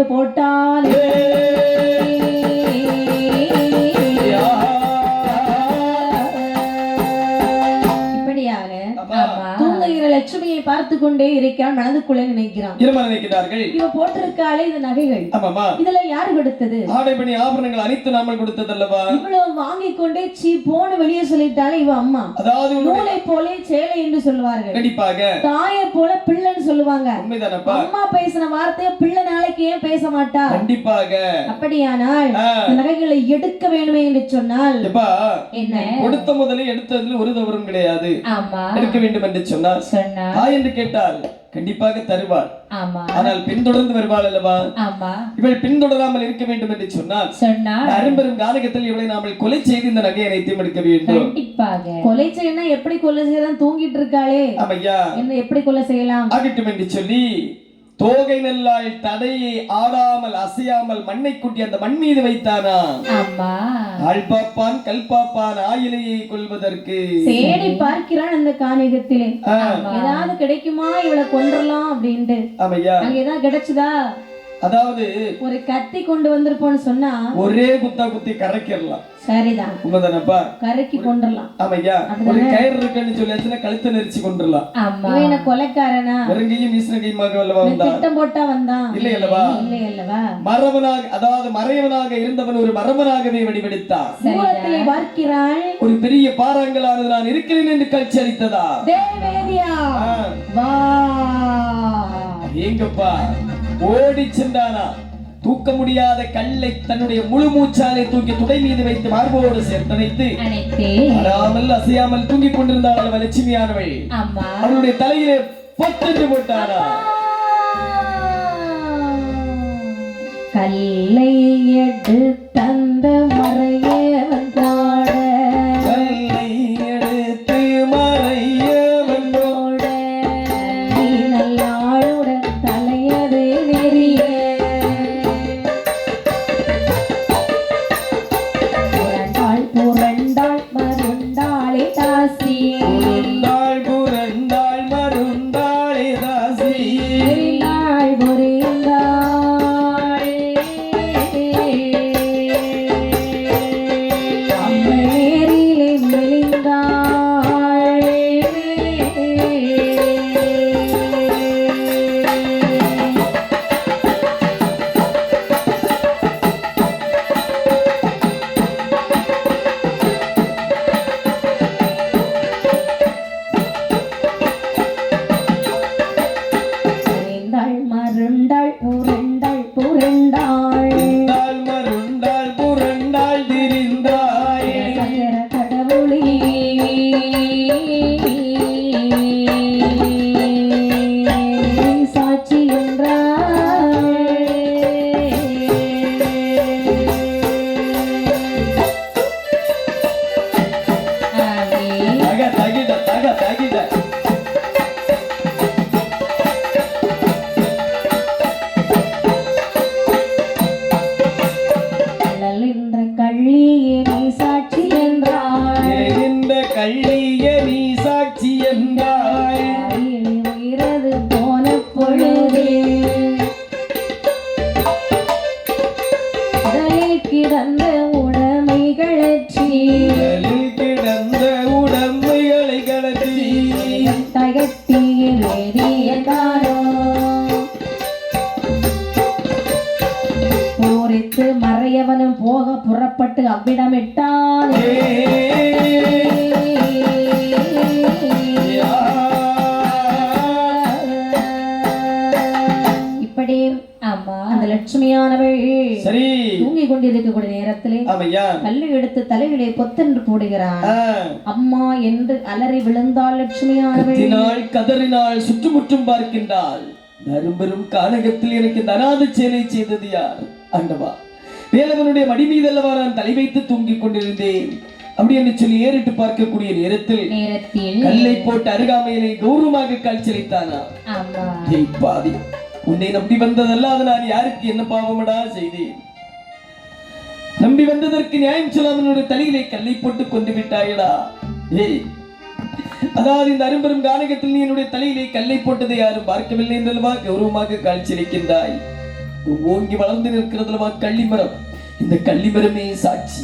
போட்டால் இப்படியாக தூங்குகிற லட்சுமியை பார்த்து கொண்டு கொண்டே இருக்கிறான், மனதுக்குள்ளே நினைக்கிறான். நினைக்கிறார்கள், இவ போட்டிருக்காளே இந்த நகைகள், இதுல யாரு கொடுத்தது? ஆடைபணி ஆபரணங்கள் அனைத்து நாமல் கொடுத்தது அல்லவா? இவ்வளவு வாங்கி கொண்டே சீ போன வெளியே சொல்லிட்டாலே இவ அம்மா. அதாவது நூலை போல சேலை என்று சொல்லுவார்கள். கண்டிப்பாக தாயை போல பிள்ளைன்னு சொல்லுவாங்க. உண்மைதானப்பா? அம்மா பேசின வார்த்தையை பிள்ளை நாளைக்கு ஏன் பேச மாட்டா? கண்டிப்பாக. அப்படியானால் நகைகளை எடுக்க வேண்டுமே என்று சொன்னால் என்ன கொடுத்த முதலே எடுத்ததில் ஒரு தவறும் கிடையாது. எடுக்க வேண்டும் என்று சொன்னால் தாய் என்று கேட்டால் கண்டிப்பாக தருவாள். ஆனால் பின்தொடர்ந்து வருவாள் அல்லவா? இவள் பின்தொடராமல் இருக்க வேண்டும் என்று சொன்னால் அரும்பெரும் காலகட்டத்தில் இவளை நாமல் கொலை செய்து இந்த நகையை அனைத்தையும் எடுக்க வேண்டும். கொலை செய்யணும், எப்படி கொலை செய்யலாம்? தூங்கிட்டு இருக்காளே, என்ன எப்படி கொலை செய்யலாம்? ஆகட்டும் என்று சொல்லி தோகை நெல்லால் தடையை ஆடாமல் அசையாமல் மண்ணை கூட்டி அந்த மண் மீது வைத்தானா. ஆள்பாப்பான் கல்பாப்பான் ஆயிலையை கொள்வதற்கு தேடி பார்க்கிறான் அந்த காணிகத்திலே. ஏதாவது கிடைக்குமா இவளை கொன்றலாம் அப்படின்ட்டு. அங்க ஏதாவது கிடைச்சதா? அதாவது ஒரு கத்தி கொண்டு வந்திருப்போம்னு சொன்னா ஒரே குத்தா குத்தி கரைக்கிடலாம். சரிதான், உண்மைதானப்பா? கரைக்கி கொண்டுறலாம். ஆமையா, ஒரு கயிறு இருக்குன்னு சொல்லியாச்சுன்னா கழுத்தை நெரிச்சு கொண்டுறலாம். இவன் கொலைக்காரனா? வெறுங்கையும் வீசனகையுமாக அல்லவா வந்தான்? திட்டம் போட்டா வந்தான். இல்லை அல்லவா? இல்லை அல்லவா? மரவனாக, அதாவது மறைவனாக இருந்தவன் ஒரு மரவனாகவே வடிவெடுத்தான். சூரத்திலே பார்க்கிறாள், ஒரு பெரிய பாறாங்கலானது நான் இருக்கிறேன் என்று காட்சி அளித்ததா? தேவேதியா வா எங்கப்பா ஓடி சென்றானா. தூக்க முடியாத கல்லை தன்னுடைய முழு மூச்சாலை தூக்கி துடை மீது வைத்து மார்போடு சேர்த்தனைத்து அடாமல் அசையாமல் தூங்கிக் கொண்டிருந்தாள் லட்சுமியானவள். அவளுடைய தலையிலே பொத்தென்று போட்டாரா. கல்லை எடு தந்த மறைய வந்தாட, கல்லை எடுத்து மறைய வந்தோட, நீ நல்லாளுட தலையது நெறிய புரண்டாள் புரண்டாள் மருண்டாளே தாசி, புரண்டாள் புரண்டாள் மருண்டாளே தாசி, புரிந்தாள் புரிந்தாள் அம்மேரிலே மெலிந்தாள். புரிந்தாள் மருண்டாள் புரண்டாள் புரண்டாள், மருண்டாள் புரண்டாள் திரிந்தாள் சகர கடவுளே சாட்சி என்றாள். தகிட தக தகிட என்ற கள்ளியே நீ சாட்சி என்றாள், இந்த கள்ளியே நீ சாட்சி என்றாள். உயிரது போன பொழுதே உடலில் கிடந்த உடமைகளற்றி, கிடந்த உடமைகளை கடத்தி தகட்டிய வேதியதாரோ பூரித்து மறையவனும் போக புறப்பட்டு அவ்விடமிட்டான். இப்படி அந்த லட்சுமியானவள் சரி தூங்கிக் கொண்டிருக்கக்கூடிய நேரத்திலே கல்லை எடுத்து தலையிலே பொத்தென்று போடுகிறான். அம்மா என்று அலறி விழுந்தாள் லட்சுமியானவள். கதறினாள், சுற்றுமுற்றும் பார்க்கின்றாள். நரும்பெரும் கானகத்தில் எனக்கு தனாத சேலை செய்தது யார்? ஆண்டவா, வேலவனுடைய மடி மீது அல்லவா நான் தலை வைத்து தூங்கிக் கொண்டிருந்தேன். அப்படி என்று சொல்லி ஏறிட்டு பார்க்கக்கூடிய நேரத்தில் கல்லை போட்டு அருகாமையிலே கௌரவமாக காட்சியளித்தானா. பாதி உன்னை நம்பி வந்ததல்ல, அது நான் யாருக்கு என்ன பாவமடா செய்தேன்? நம்பி வந்ததற்கு நியாயம் சொல்லாமல் தலையிலே கல்லை போட்டு கொண்டு விட்டாயடா. ஏய், அதாவது இந்த அரும்பெரும் கானகத்தில் நீ என்னுடைய தலையிலே கல்லை போட்டதை யாரும் பார்க்கவில்லை என்றல்வா கௌரவமாக காட்சியளிக்கின்றாய். ஓங்கி வளர்ந்து நிற்கிறதுலவா கள்ளிமரம். இந்த கள்ளிமரமே சாட்சி.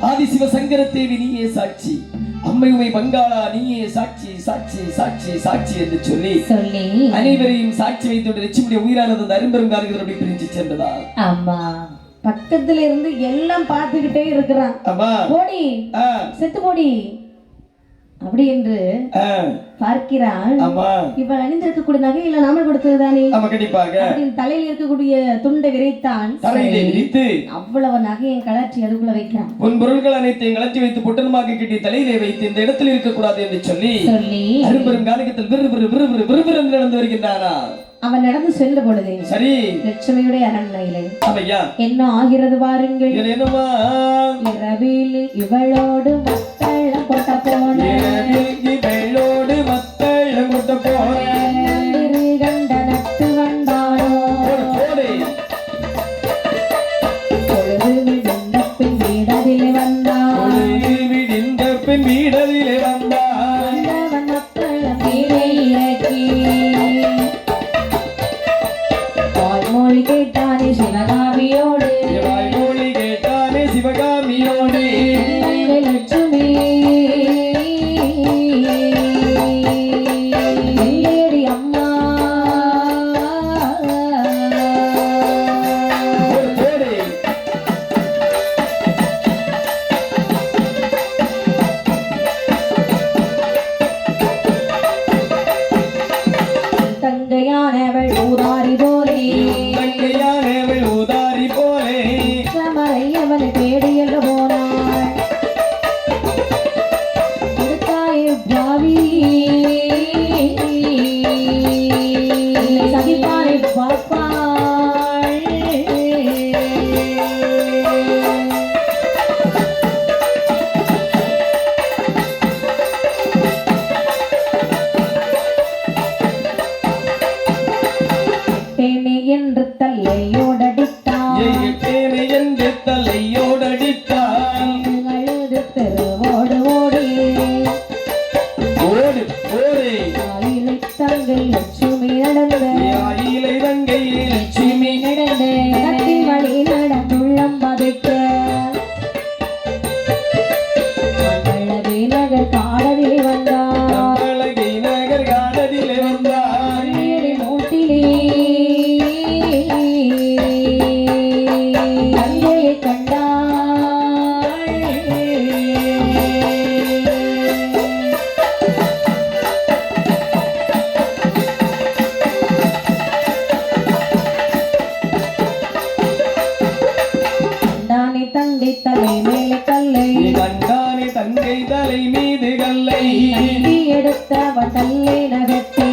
ஆதிசிவ சங்கர தேவி நீயே சாட்சி. அம்மையுமை பங்காளா நீயே சாட்சி சாட்சி சாட்சி சாட்சி என்று சொல்லி அனைவரையும் சாட்சி வைத்து லட்சுமியுடைய உயிரானது அந்த அரும்பெரும் காரியத்தில் அப்படி பிரிஞ்சு சென்றதா. ஆமா, பக்கத்துல இருந்து எல்லாம் பார்த்துக்கிட்டே இருக்கிறான். போடி செத்து போடி அப்படி என்று பார்க்கிறான். இவன் அணிந்திருக்கக்கூடிய நகை இல்ல நாமல் கொடுத்ததுதானே. தலையில இருக்கக்கூடிய துண்டை விரைத்தான். அவ்வளவு நகையை கலற்றி அதுக்குள்ள வைக்கிறான். உன் பொருள்கள் அனைத்தையும் கலற்றி வைத்து பொட்டனமாக கட்டி தலையிலே வைத்து இந்த இடத்தில் இருக்கக்கூடாது என்று சொல்லி அரும்பெரும் காலகத்தில் விறுவிறு என்று நடந்து வருகின்றானா. அவன் நடந்து சென்ற பொழுது சரி லட்சுமியுடைய அரண்மனையிலே என்ன ஆகிறது பாருங்கள். இரவில் இவளோடு மத்தளம் கொட்ட போனோடு மத்தளம் கொட்ட கண்ட நட்டு வந்தானோ பொழுது விடிந்த பின் வீடதிலே வந்தான். விடிந்த பின் வீடதிலே வந்தான். மத்தளம் கீழே இறக்கி மொழி கேட்டானே சிவகாமியோடு லட்சுமி அம்மா தங்கையானவள் ஊதாரி போலே சமரையவன் தேடியல்ல போனாள். பாவி சகிப்பாரை பார்ப்பாள். தேனே என்று தலையோடடித்தான். என்று தலையோடடித்தான். அழுது தெருவோடு ஓடி ஓடு ஓடு ஆயிலை தங்கை லட்சுமி நடந்த ஆயிலை தங்கை லட்சுமி நடந்த கத்தி வழி நடந்துள்ளம் பதைக்க மங்களகை நகர் காடதிலே வந்தார். மங்களகை நகர் காடதிலே வந்தார். மூட்டிலே தங்கையை கண்டாள். கண்டானே தங்கை தலை மேலே கல்லை கண்டானே தங்கை தலை மீது கல்லை எடுத்த வட்டல்லை நகர்த்தி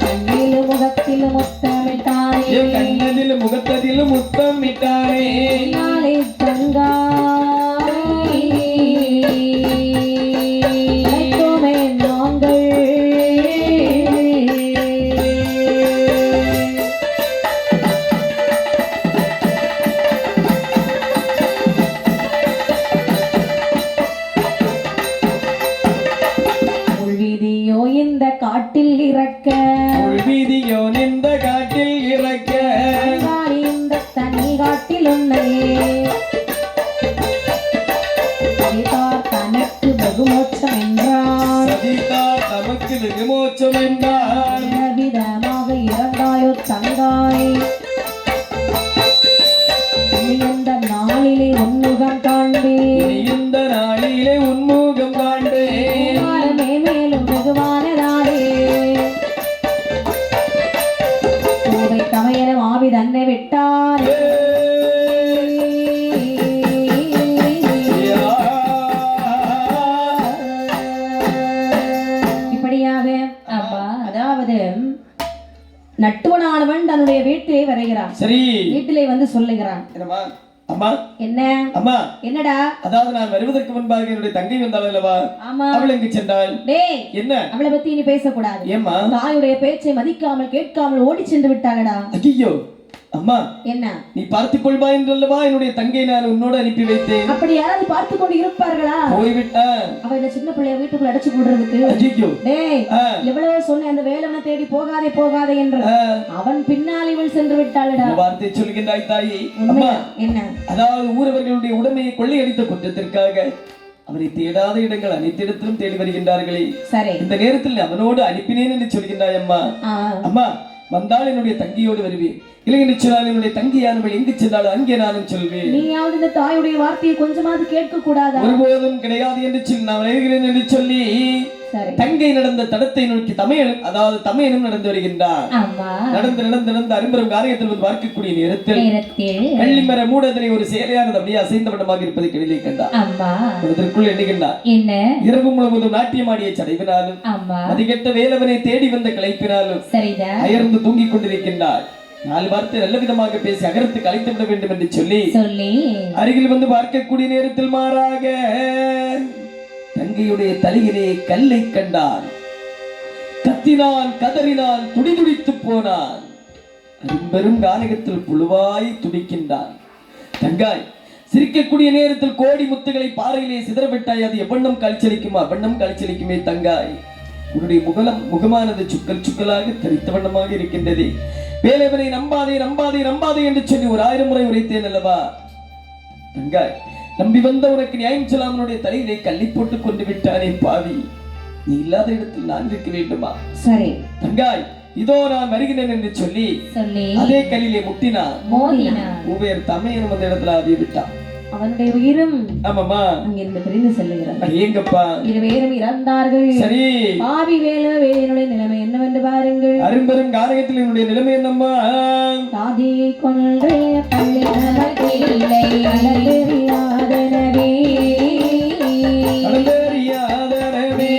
கண்ணிலும் முகத்திலும் முத்தமிட்டானே. கண்ணதிலும் முகத்ததிலும் முத்தமிட்டானே. நாளை தங்காய் அழைத்தோமே நாங்கள். உள்வீதியோ இந்த காட்டில் இறக்க உள்வீதியோ இந்த காட்டில் இறக்க இந்த தனி காட்டில் உன்னையே தனக்கு வெகுமோட்சம் என்றார். தமக்கு வெகுமோட்சம் என்றார். விதமாக இறந்தாயோ தங்காய். இந்த நாளிலே உன்முகம் காண்பேன். இந்த நாளிலே உன்முகம் காண்பேன். மேலும் வெகுவானதாலே பூவை தமையன ஆவி தன்னை விட்டார். இப்படியாக அதாவது நட்டுவனானவன் தன்னுடைய வீட்டிலே வருகிறான். சரி, வீட்டிலே வந்து சொல்லுகிறான். அம்மா என்ன அம்மா என்னடா? அதாவது நான் வருவதற்கு முன்பாக என்னுடைய தங்கை வந்தாள் அல்லவா? அவள் எங்கு சென்றாள்? டேய், என்ன அவளை பத்தி நீ பேசக்கூடாது. ஏம்மா? தாயுடைய பேச்சை மதிக்காமல் கேட்காமல் ஓடி சென்று விட்டாளடா. ஐயோ, அம்மா என்ன நீ பார்த்துக் கொள்வா என்றல்லவா என்னுடைய தங்கை நான் உன்னோடு அனுப்பி வைத்தேன். அப்படி யாராவது பார்த்து கொண்டு இருப்பார்களா? போய்விட்டா அவ இந்த சின்ன பிள்ளைய வீட்டுக்குள்ள அடைச்சு போடுறதுக்கு. ஐயோ டேய் எவ்வளவு சொன்ன அந்த வேலவனை தேடி போகாதே போகாதே என்று அவன் பின்னால் இவள் சென்று விட்டாளடா. வார்த்தை சொல்கின்றாய் தாயே. அம்மா என்ன அதாவது ஊரவர்களுடைய உடைமையை கொள்ளையடித்த குற்றத்திற்காக அவரை தேடாத இடங்கள் அனைத்து இடத்திலும் தேடி வருகின்றார்களே. சரி இந்த நேரத்தில் அவனோடு அனுப்பினேன் என்று சொல்கின்றாய் அம்மா. அம்மா வந்தால் என்னுடைய தங்கியோடு வருவேன், இல்லை என்று சொன்னால் என்னுடைய தங்கியானவள் எங்கு சென்றாலும் அங்கே நானும் சொல்வேன். நீயாவது இந்த தாயுடைய வார்த்தையை கொஞ்சமாவது கேட்க கூடாதா? ஒருபோதும் கிடையாது என்று சொல்லி நான் வருகிறேன் என்று சொல்லி தங்கை நடந்த தடத்தை நோக்கி தமையனும் அதாவது தமையனும் நடந்து வருகின்றார். நடந்து நடந்து நடந்து அரும்பெரும் காரியத்தில் வந்து பார்க்கக்கூடிய நேரத்தில் கள்ளிமர மூடத்திலே ஒரு சேலையானது அப்படியே அசைந்த வண்ணமாக இருப்பதை கெளிலை கண்டார். அதற்குள் எண்ணுகின்றார், இரவு முழுவதும் நாட்டியமாடிய சடைவினாலும் அதிகட்ட வேலவனை தேடி வந்த கிளைப்பினாலும் அயர்ந்து தூங்கிக் கொண்டிருக்கின்றார். 4 வார்த்தை நல்ல விதமாக பேசி அகரத்துக்கு அழைத்து விட வேண்டும் என்று சொல்லி அருகில் வந்து பார்க்கக்கூடிய நேரத்தில் மாறாக தங்கையுடைய தலையிலே கல்லை கண்டான். கத்தினான், கதறினான், துடிதுடித்து போனான். அரும்பெரும் கானகத்தில் புழுவாய் துடிக்கின்றான். தங்காய் சிரிக்கக்கூடிய நேரத்தில் கோடி முத்துகளை பாறையிலே சிதறவிட்டாய், அது எவ்வண்ணம் காட்சியளிக்குமா வண்ணம் காட்சியளிக்குமே தங்காய். உன்னுடைய முகமானது சுக்கல் சுக்கலாக தரித்த வண்ணமாக இருக்கின்றது. வேலைவனை நம்பாதே நம்பாதே நம்பாதே என்று சொல்லி 1000 முறை உரைத்தேன் அல்லவா தங்காய். நம்பி வந்த உனக்கு நியாயம் சொல்லாமனுடைய தலையிலே கள்ளி போட்டுக் கொண்டு விட்டானே பாவி, நீ இல்லாத இடத்தில் நான் இருக்க வேண்டுமா? சரி தங்காய் இதோ நான் வருகிறேன் என்று சொல்லி அதே கல்லிலே முட்டினான். உபயர் தமையனும் அந்த இடத்துல ஆவி விட்டான். அவனுடைய உயிரும் ஆமாமா அங்கிருந்து பிரிந்து செல்லுகிறார். ஏங்கப்பா இருவேரும் இறந்தார்கள். சரி பாவி வேலையினுடைய நிலைமை என்னவென்று பாருங்கள். அரும்பெரும் காரகத்தில் என்னுடைய நிலைமை என்னம்மா? சாதியை கொண்டு பள்ளி நமக்கில்லை அலந்தெறியாதனவே அலந்தெறியாதனவே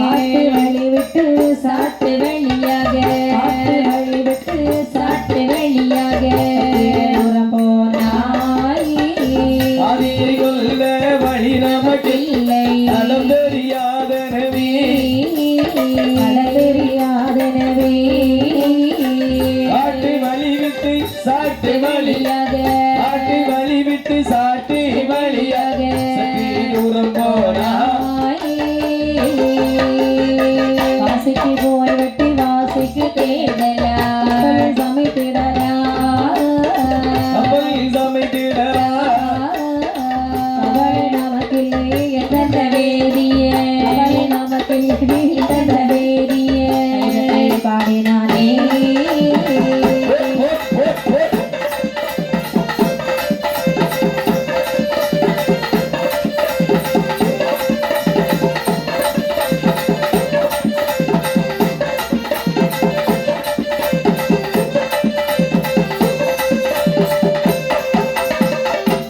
காட்டு வழி விட்டு சாட்டு வெளியாக காட்டு வழி விட்டு சாட்டு வெளியாக வழி நமக்கில்லை அலந்தெறியாதனவே அலந்தெறியாதனவே காட்டு வழி விட்டு சாட்டு வழியாக காட்டு வழி விட்டு சாட்டு வழியாக சற்று தூரம் போனாய். வாசிக்கு போய் வெட்டி வாசிக்கு தேடலா சமைத்திடலா சமைத்திடலா பாடினானே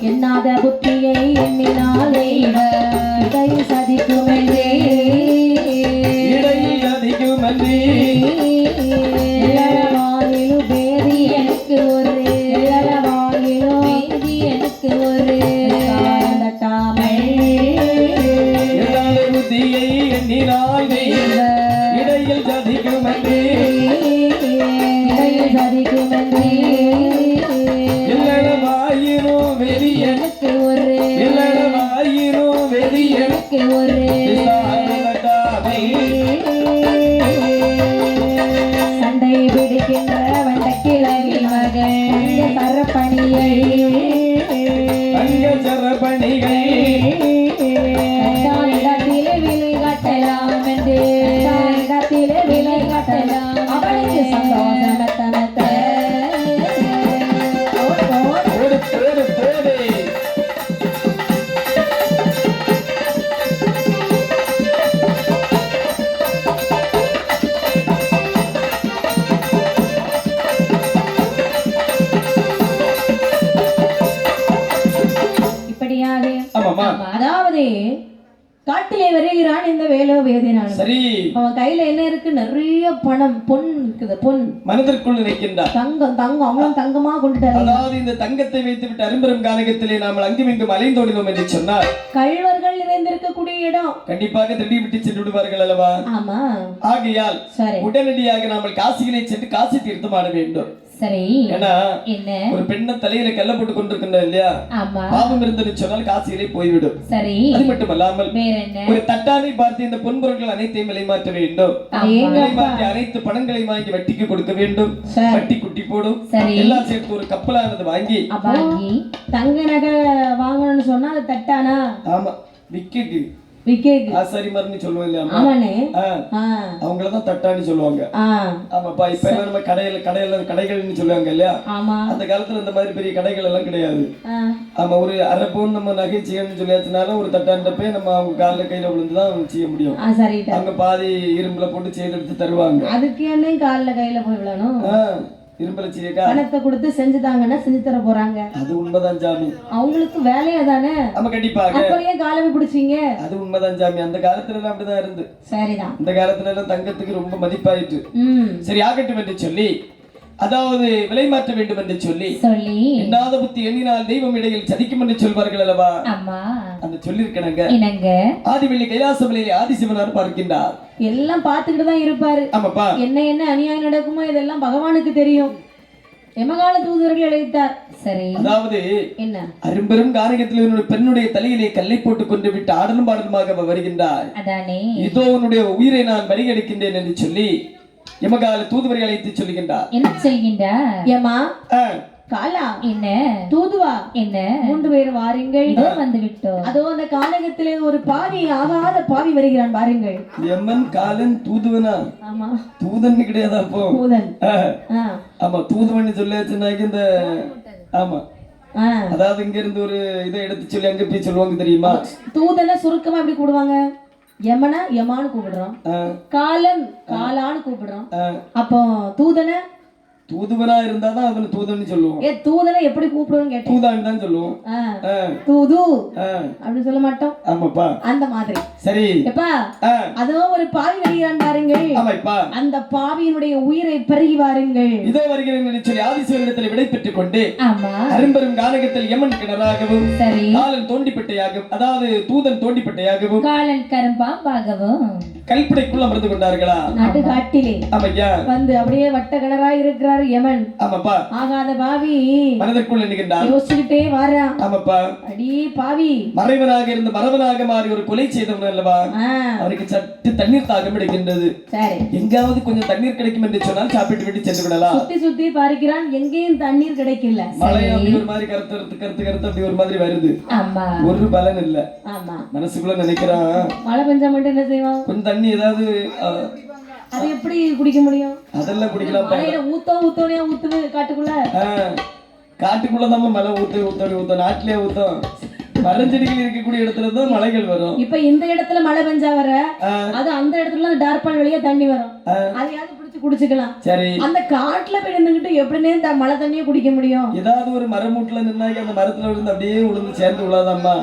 எண்ணாத புத்தியை எண்ணினாலே இடை சதிக்குமென்றே இளவாயிலு பேதி எனக்கு ஒரு இளவாயிலு பேதி எனக்கு ஒரு புத்தியை எண்ணினாலே இடையில் சதிக்குமென்றே இடையில் சதிக்குமென்றே இல்லவாயிரும் வெறி எனக்கு ஒரு இல்லவாயிரும் வெறி எனக்கு ஒரு சண்டை பிடிக்கின்ற வண்டக்கிழவி மகன் சரப்பணியை சரப்பணிகள் இடத்திலே விலை காட்டலாம் என்று இடத்திலே விலை காட்டலாம் அவளுக்கு சந்தோஷமத்தனத்த இப்படியாக அதாவது காட்டிலே வருகிறான் இந்த வேலோ வேதியனான. சரி, அவன் கையில என்ன இருக்கு? நிறைய பணம், பொன் இருக்குது. பொன் மனதிற்குள் நினைக்கின்றார். தங்கம், தங்கம் அவ்வளவு தங்கமா கொண்டுட்டாரு. அதாவது இந்த தங்கத்தை வைத்து விட்டு அரும்பெரும் கானகத்திலே நாம் அங்கும் இங்கும் அலைந்தோடினோம் என்று சொன்னால் கள்வர்கள் நிறைந்திருக்கக்கூடிய இடம். கண்டிப்பாக திருடி விட்டு சென்று விடுவார்கள் அல்லவா? ஆமா. ஆகையால் உடனடியாக நாம் காசிகளை சென்று காசி தீர்த்தம் ஆட வேண்டும். சரி, ஏன்னா ஒரு பெண்ணை தலையில கல்ல போட்டு கொண்டிருக்கின்ற இல்லையா, பாவம் இருந்தது சொன்னால் காசியிலே போய்விடும். சரி, அது மட்டுமல்லாமல் ஒரு தட்டானை பார்த்து இந்த பொன்பொருட்கள் அனைத்தையும் விலைமாற்ற வேண்டும். விலைமாற்றி அனைத்து பணங்களை வாங்கி வட்டிக்கு கொடுக்க வேண்டும். வட்டி குட்டி போடும். எல்லாம் சேர்த்து ஒரு கப்பலானது வாங்கி தங்க நகை வாங்கணும்னு சொன்னா அது தட்டானா? ஆமா, விக்கெட்டு ஆசாரிமார்னு சொல்லுவோம் இல்லையா, அவங்களதான் தட்டான்னு சொல்லுவாங்க. ஆமாப்பா, இப்ப எல்லாம் நம்ம கடைகள்னு சொல்லுவாங்க இல்லையா, அந்த காலத்துல இந்த மாதிரி பெரிய கடைகள் எல்லாம் கிடையாது. ஆமா, ஒரு அரை பவுன் நம்ம நகை செய்யணும்னு சொல்லியாச்சுனாலும் ஒரு தட்டாண்ட போய் நம்ம அவங்க கால கையில விழுந்துதான் செய்ய முடியும். அவங்க பாதி இரும்புல போட்டு செய்து எடுத்து தருவாங்க. அதுக்கு என்ன கால கையில போய் விழணும்? இரும்பல செய்யக்கா பணத்தை கொடுத்து செஞ்சுதாங்கன்னா செஞ்சு தர போறாங்க. அது உண்மைதான் சாமி, அவங்களுக்கு வேலையா தானே. நம்ம கண்டிப்பாக அப்படியே காலமே பிடிச்சீங்க. அது உண்மைதான் சாமி, அந்த காலத்துல எல்லாம் அப்படிதான் இருந்து. சரிதான், இந்த காலத்துல எல்லாம் தங்கத்துக்கு ரொம்ப மதிப்பாயிட்டு. சரி, ஆகட்டும் என்று சொல்லி, அதாவது விலை மாற்ற வேண்டும் என்று சொல்லி எண்ணாத புத்தி எண்ணினால் தெய்வம் இடையில் சதிக்கும் என்று சொல்வார்கள் அல்லவா? அந்த சொல்லிருக்கணுங்க. ஆதிவெள்ளி கைலாசமலையிலே ஆதிசிவனார் பார்க்கின்றார். எல்லாம் பார்த்துக்கிட்டு தான் இருப்பாரு. ஆமாப்பா, என்ன என்ன அநியாயம் நடக்குமோ இதெல்லாம் பகவானுக்கு தெரியும். எமகால தூதர்கள் அழைத்தார். சரி, அதாவது என்ன அரும்பெரும் கானகத்தில் ஒரு பெண்ணுடைய தலையிலே கல்லை போட்டு கொண்டு விட்டு ஆடலும் பாடலுமாக வருகின்றார். இதோ உன்னுடைய உயிரை நான் பறிகெடுக்கின்றேன் என்று சொல்லி எமகால தூதுவரை அழைத்து சொல்லுகின்றார். என்ன சொல்கின்றார்? யமா காலா என்ன தூதுவா என்ன 3 பேர் வாருங்கள், இதோ வந்து விட்டோம். அதோ அந்த கானகத்திலே ஒரு பாவி, ஆகாத பாவி வருகிறான் பாருங்கள். யமன் காலன் தூதுவனா? ஆமா, தூதன் கிடையாது. அப்போ தூதன். ஆமா, தூதுவன் சொல்லியாச்சுன்னா இந்த ஆமா, அதாவது இங்க இருந்து ஒரு இதை எடுத்து சொல்லி அங்க போய் சொல்லுவாங்க தெரியுமா? தூதனை சுருக்கமா எப்படி கூடுவாங்க? யமனா யமான்னு கூப்பிடுறோம், காலன் காலான்னு கூப்பிடுறோம். அப்போ தூதனை தூதுவனா இருந்தாதான் அவனை தூதன்னு சொல்லுவோம். தூதனை எப்படி கூப்பிடுவோம் கேட்டேன். தூதான்னு தான் சொல்லுவோம். தூது அப்படி சொல்ல மாட்டோம். ஆமாப்பா, அந்த மாதிரி. சரி எப்பா, அதோ ஒரு பாவி வருகிறான் பாருங்கள். ஆமாப்பா, அந்த பாவியினுடைய உயிரை பருகி வாருங்கள். இதோ வருகிறேன் என்று சொல்லி ஆதிசிவனிடத்தில் விடை பெற்றுக் கொண்டு அரும்பெரும் கானகத்தில் யமன் கிணறாகவும் காலன் தோண்டிப்பட்டையாகவும், அதாவது தூதன் தோண்டிப்பட்டையாகவும் காலன் கரும்பாம்பாகவும் கல்படைக்குள் அமர்ந்து கொண்டார்களா நாட்டு காட்டிலே. ஆமையா, வந்து அப்படியே வட்ட கிணறாய் இருக்கிறார் யமன். ஆமாப்பா, ஆகாத பாவி மனதிற்குள் எண்ணுகின்றார். யோசிச்சுக்கிட்டே வாரான். ஆமாப்பா, அடி பாவி, மறைவனாக இருந்து மரவனாக மாறி ஒரு கொலை செய்தவன் அல்லவா? அவருக்கு சற்று தண்ணீர் தாகம் எடுக்கின்றது. சரி, எங்காவது கொஞ்சம் தண்ணீர் கிடைக்கும் என்று சொன்னால் சாப்பிட்டு விட்டு சென்று விடலாம். சுத்தி சுத்தி பார்க்கிறான், எங்கேயும் தண்ணீர் கிடைக்கல. மழை அப்படி ஒரு மாதிரி கருத்து அப்படி ஒரு மாதிரி வருது. ஒரு பலன் இல்ல. மனசுக்குள்ள நினைக்கிறான், மழை பெஞ்சா மட்டும் என்ன செய்வான்? கொஞ்சம் தண்ணி ஏதாவது அது எப்படி குடிக்க முடியும்? அதெல்லாம் குடிக்கலாம். மழையில ஊத்தோனே ஊத்துது காட்டுக்குள்ள. காட்டுக்குள்ளதான் மழை ஊத்த நாட்டிலே ஊத்தம். மரஞ்செடிகள் இருக்கக்கூடிய இடத்துல தான் மழைகள் வரும். இப்ப இந்த இடத்துல மழை பெஞ்சா வர, அது அந்த இடத்துல டார்பால் வழியா தண்ணி வரும். அதையாவது பிடிச்சு குடிச்சுக்கலாம். சரி, அந்த காட்டுல போய் நின்னுகிட்டு எப்படின்னே மழை தண்ணியை குடிக்க முடியும்? ஏதாவது ஒரு மரமூட்டுல நின்னாக்கி அந்த மரத்துல இருந்து அப்படியே உளுந்து சேர்ந்து உள்ளாதாம்மா.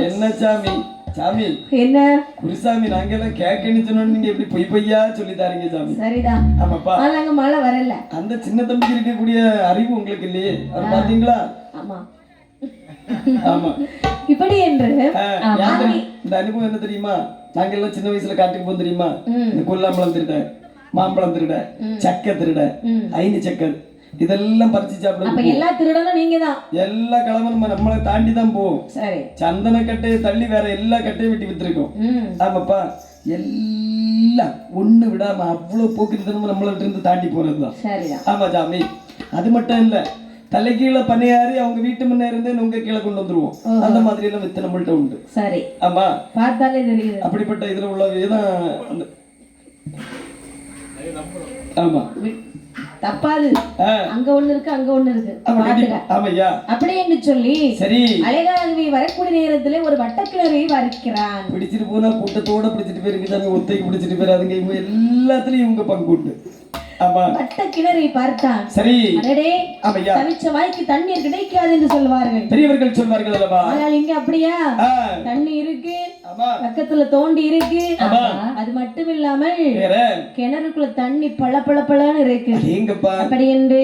என்ன சாமி சாமி என்ன குருசாமி, நாங்க எல்லாம் கேட்கணும், நீங்க எப்படி பொய் பொய்யா சொல்லி தாரீங்க சாமி. சரிதான். ஆமாப்பா, அங்க மழை வரல. அந்த சின்ன தம்பிக்கு இருக்கக்கூடிய அறிவு உங்களுக்கு இல்லையே, அவர் பாத்தீங்களா? ஆமா ஆமா, இப்படி என்று இந்த அனுபவம் என்ன தெரியுமா? நாங்க எல்லாம் சின்ன வயசுல காட்டுக்கு போக தெரியுமா? இந்த கொல்லாம்பழம் திருட, மாம்பழம் திருட, சக்கை திருட, ஐந்து சக்கை இதெல்லாம் பறிச்சு சாப்பிடுவோம். எல்லா திருடனும் நீங்க தான். எல்லா கிழமும் நம்மளை தாண்டி தான் போவோம். சரி, சந்தன கட்டையை தள்ளி வேற எல்லா கட்டையும் வெட்டி வித்துருக்கோம். ஆமாப்பா, எல்லாம் ஒண்ணு விடாம அவ்வளவு போக்குறதும் நம்மள்ட்ட இருந்து தாண்டி போறதுதான். ஆமா சாமி, அது மட்டும் இல்ல, தலைகீழ பணியாரி அவங்க வீட்டு முன்ன இருந்து உங்க கீழே கொண்டு வந்துருவோம். அந்த மாதிரி எல்லாம் வித்து நம்மள்ட்ட உண்டு. சரி, ஆமா, பார்த்தாலே தெரியுது. அப்படிப்பட்ட இதுல உள்ளதான். ஆமா, தப்பாது. அங்க ஒண்ணு இருக்கு, அங்க ஒண்ணு இருக்கு. ஆமையா, அப்படி என்று சொல்லி சரி அழகாகவே வரக்கூடிய நேரத்துல ஒரு வட்டக்கிணறை வரைக்கிறான். பிடிச்சிட்டு போனா கூட்டத்தோட பிடிச்சிட்டு போயிருங்க சாமி. ஒத்தைக்கு பிடிச்சிட்டு போயிடாதுங்க. இவங்க எல்லாத்துலயும் இவங்க பங்கு உண்டு. வட்ட கிணறை பார்த்தான். சரி. அடடே, ஆமையா, தவிச்ச வாய்க்கு தண்ணீர் கிடைக்காது என்று சொல்வார்கள், பெரியவர்கள் சொல்வார்கள் அல்லவா. ஆனால் இங்க அப்படியா, தண்ணி இருக்கு, பக்கத்துல தோண்டி இருக்கு. அது மட்டும் இல்லாமல் கிணறுக்குள்ள தண்ணி பள பள பளன்னு இருக்கு. அப்படி என்று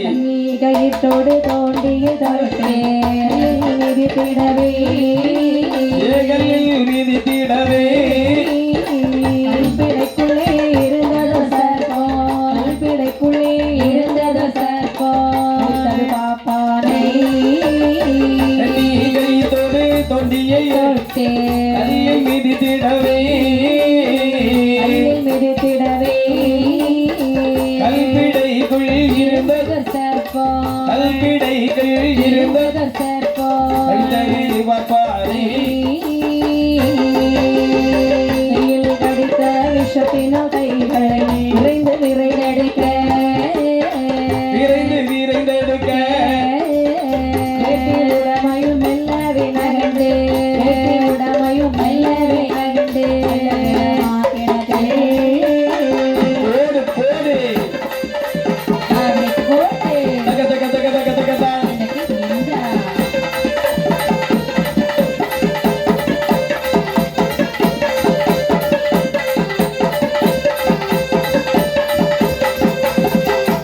தண்ணி கயிற்றோடு தோண்டிய தோட்டே மிதித்திடவே மிதித்திடவே கல்பிடைக்குள்ளே இருந்ததோ சர்ப்பம், கல்பிடைக்குள்ளே இருந்ததோ சர்ப்பம், பாப்பானை கயிற்றோடு தோண்டியை தோட்டே மிதித்திடவே மிதித்திடவே கல்பிடைக்குள் இருந்ததோ சர்ப்பம், கல்பிடைக்குள் இருந்ததோ சர்ப்பம், பாப்பானை கையில் கடித்த விஷத்தினால் கைகளை விரைந்து விரைந்தெடுக்க விரைந்து விரைந்தெடுக்க உடமையும் மெல்லவே நகர்ந்து உடமையும் மெல்லவே நகர்ந்து போடு போடு தக தக தக தக தக தான்.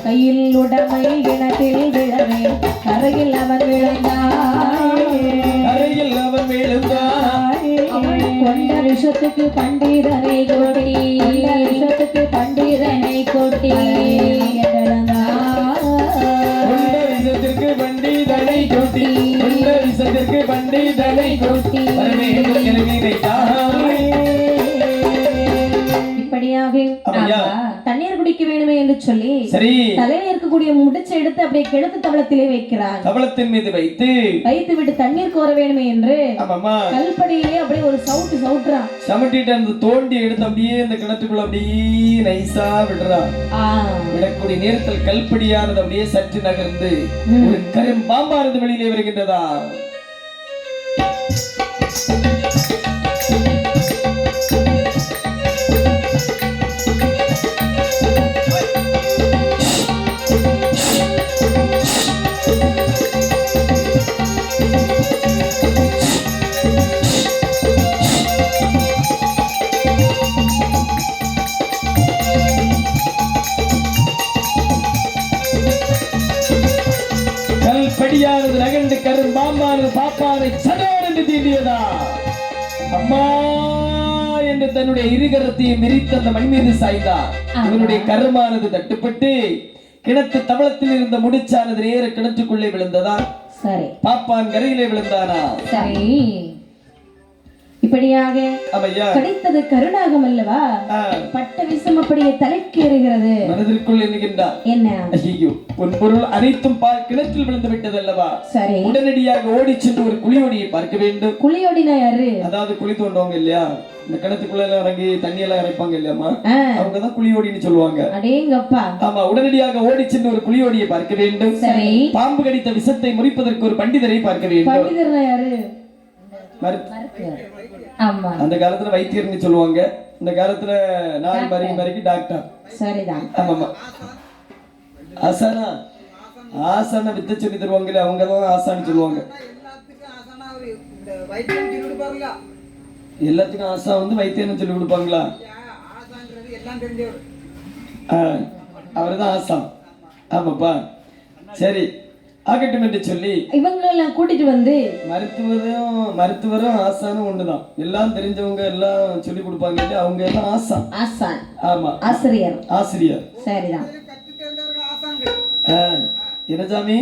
கையில் உடமை இனத்தில் விழவே கரையில் அவன் விழுந்தான், அறையில் அவன் விழுந்தான். கொண்ட விஷத்துக்கு பண்டிதனை கொட்டி, கொண்ட விஷத்துக்கு பண்டிதனை கொட்டி கொண்ட விஷத்திற்கு பண்டிதனை கொட்டி, கொண்ட விஷத்திற்கு பண்டிதனை கொட்டி வரவேண்டும் என நினைத்தான். இப்படியாக ஆமையா, தண்ணீர் குடிக்க வேணுமே என்று சொல்லி சரி தலையில இருக்கக்கூடிய முடிச்சை எடுத்து அப்படியே கிழக்கு தவளத்திலே வைக்கிறான். கவளத்தின் மீது வைத்து வைத்து விட்டு தண்ணீர் கோர வேணுமே என்று ஆமாமா கல்படியிலே அப்படியே ஒரு சவுட்டு சவுட்டுறான். சமட்டிட்டு அந்த தோண்டி எடுத்து அப்படியே அந்த கிணத்துக்குள்ள அப்படியே நைஸா விடுறான். விடக்கூடிய நேரத்தில் கல்படியானது அப்படியே சற்று நகர்ந்து ஒரு கரும் பாம்பானது வெளியிலே வருகின்றதா. கல்படியானது நகர்ந்து கரும் பாம்பானது பாப்பானை சடோர் என்று தீண்டியதா. அம்மா என்று தன்னுடைய இருகரத்தையும் விரித்து அந்த மண் மீது சாய்ந்தார். இவனுடைய கருமானது தட்டுப்பட்டு கிணத்து தவளத்தில் இருந்த முடிச்சானது நேர கிணற்றுக்குள்ளே விழுந்ததா. சரி, பாப்பான் கரையிலே விழுந்தானா. சரி, இப்படியாக கிடைத்தது கருணாகம் அல்லவா. பட்ட விஷம் அப்படியே தலைக்கேறுகிறது. மனதிற்குள் எண்ணுகின்றார், என்ன ஐயோ உன் பொருள் அனைத்தும் கிணற்றில் விழுந்து விட்டது அல்லவா. சரி, உடனடியாக ஓடி சென்று ஒரு குழியோடியை பார்க்க வேண்டும். குழியோடினா யாரு? அதாவது குழி தோண்டுவாங்க இல்லையா, இந்த கிணத்துக்குள்ள எல்லாம் இறங்கி தண்ணி எல்லாம் இறைப்பாங்க இல்லையாமா, அவங்கதான் குழியோடின்னு சொல்லுவாங்க. அடேங்கப்பா. ஆமா, உடனடியாக ஓடி சென்று ஒரு குழியோடியை பார்க்க வேண்டும். சரி, பாம்பு கடித்த விஷத்தை முறிப்பதற்கு ஒரு பண்டிதரை பார்க்க வேண்டும். பண்டிதர்னா யாரு? ஆமா, அந்த காலத்துல வைத்தியர்னு சொல்லுவாங்க, இந்த காலத்துல நாலு மறைக்கு டாக்டர். சரிதான். ஆமாமா, ஆசானா ஆசான வித்த சொல்லி தருவாங்க, அவங்கதான் ஆசான்னு சொல்லுவாங்க. எல்லாத்துக்கும் ஆசா வந்து வைத்தியர்னு சொல்லி கொடுப்பாங்களா? அவர்தான் ஆசா. ஆமாப்பா, சரி ஆகட்டும் என்று சொல்லி இவங்களெல்லாம் கூட்டிட்டு வந்து மருத்துவரும் ஆசானும் ஒண்ணுதான், எல்லாம் தெரிஞ்சவங்க எல்லாம் சொல்லி கொடுப்பாங்க, அவங்க எல்லாம் ஆசான். ஆசான், ஆமா, ஆசிரியர். ஆசிரியர், சரிதான். என்ன சாமி,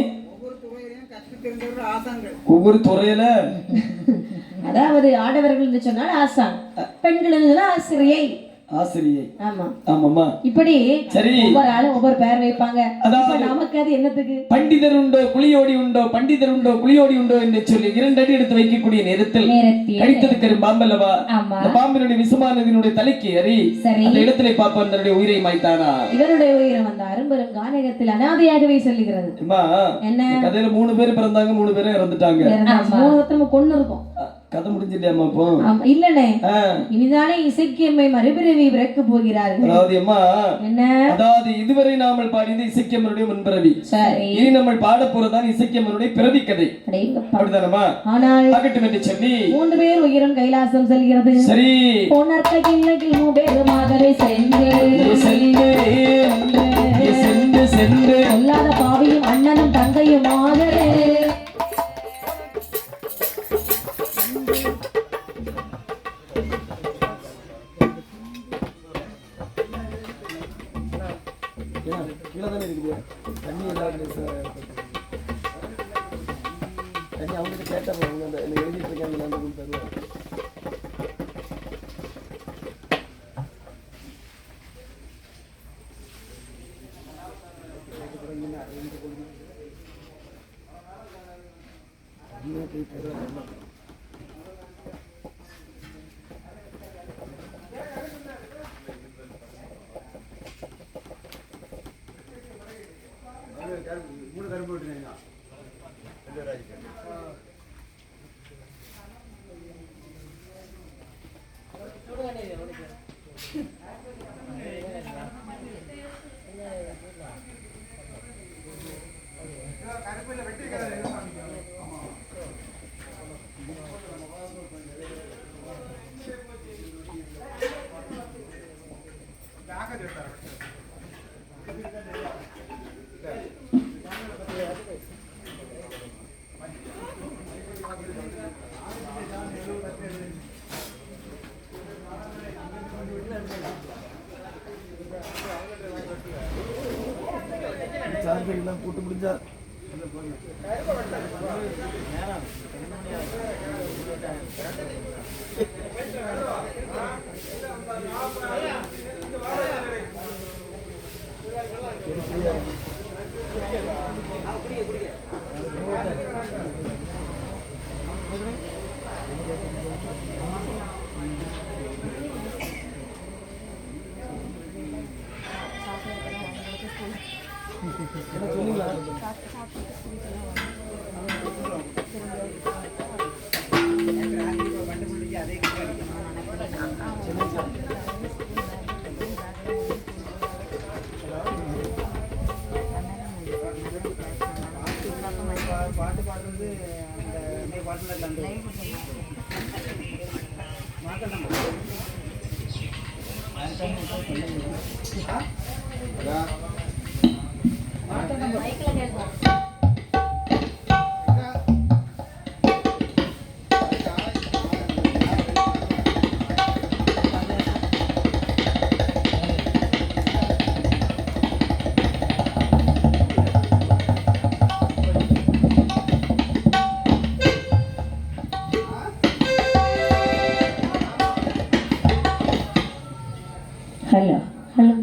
ஒவ்வொரு துறையில அதாவது ஆடவர்கள் என்று சொன்னால் ஆசான், பெண்கள் என்று ஆசிரியை. ஆசிரியை, ஆமா ஆமாமா. இப்படி சரி, ஒவ்வொரு ஆளும் ஒவ்வொரு பேர் வைப்பாங்க. நமக்கு அது என்னத்துக்கு? பண்டிதர் உண்டோ குழியோடி உண்டோ, பண்டிதர் உண்டோ குழியோடி உண்டோ என்று சொல்லி 2 அடி எடுத்து வைக்கக்கூடிய நேரத்தில் கடித்ததுக்கு பாம்பல்லவா, அந்த பாம்பினுடைய விஷமானதினுடைய தலைக்கு ஏறி அந்த இடத்திலே பாப்பான் தன்னுடைய உயிரை மாய்த்தானா. இவருடைய உயிரை வந்த அரும்பெரும் கானகத்தில் அனாதையாகவே சொல்லுகிறது. என்ன கதையில 3 பேர் பிறந்தாங்க, 3 பேரும் இறந்துட்டாங்க. கொண்டு இருக்கும். கதை முடிஞ்சிட்டியாமா இப்போ? இல்லனே, இனிதானே இசைக்கியம்மை மறுபிறவி பிறக்க போகிறார்கள். அதாவது அம்மா என்ன, அதாவது இதுவரை நாமல் பாடியது இசைக்கியம்மனுடைய முன்பிறவி. இனி நம்ம பாட போறதான் இசைக்கியம்மனுடைய பிறவி கதை. அப்படிதானமா? ஆனால் ஆகட்டும் என்று சொல்லி 3 பேர் உயிரும் கைலாசம் செல்கிறது. சரி, பொன்னர்க்கையில் 3 பேருமாகவே சென்று சென்று சென்று சொல்லாத பாவியும் அண்ணனும் தங்கையுமாகவே அவங்களுக்கு கேட்ட எழுதிட்டு இருக்காங்க. சார்ஜெல்லாம் போட்டு முடிஞ்சா பாட்டு பாடுறது அந்த பாட்டுல ஹலோ ஹலோ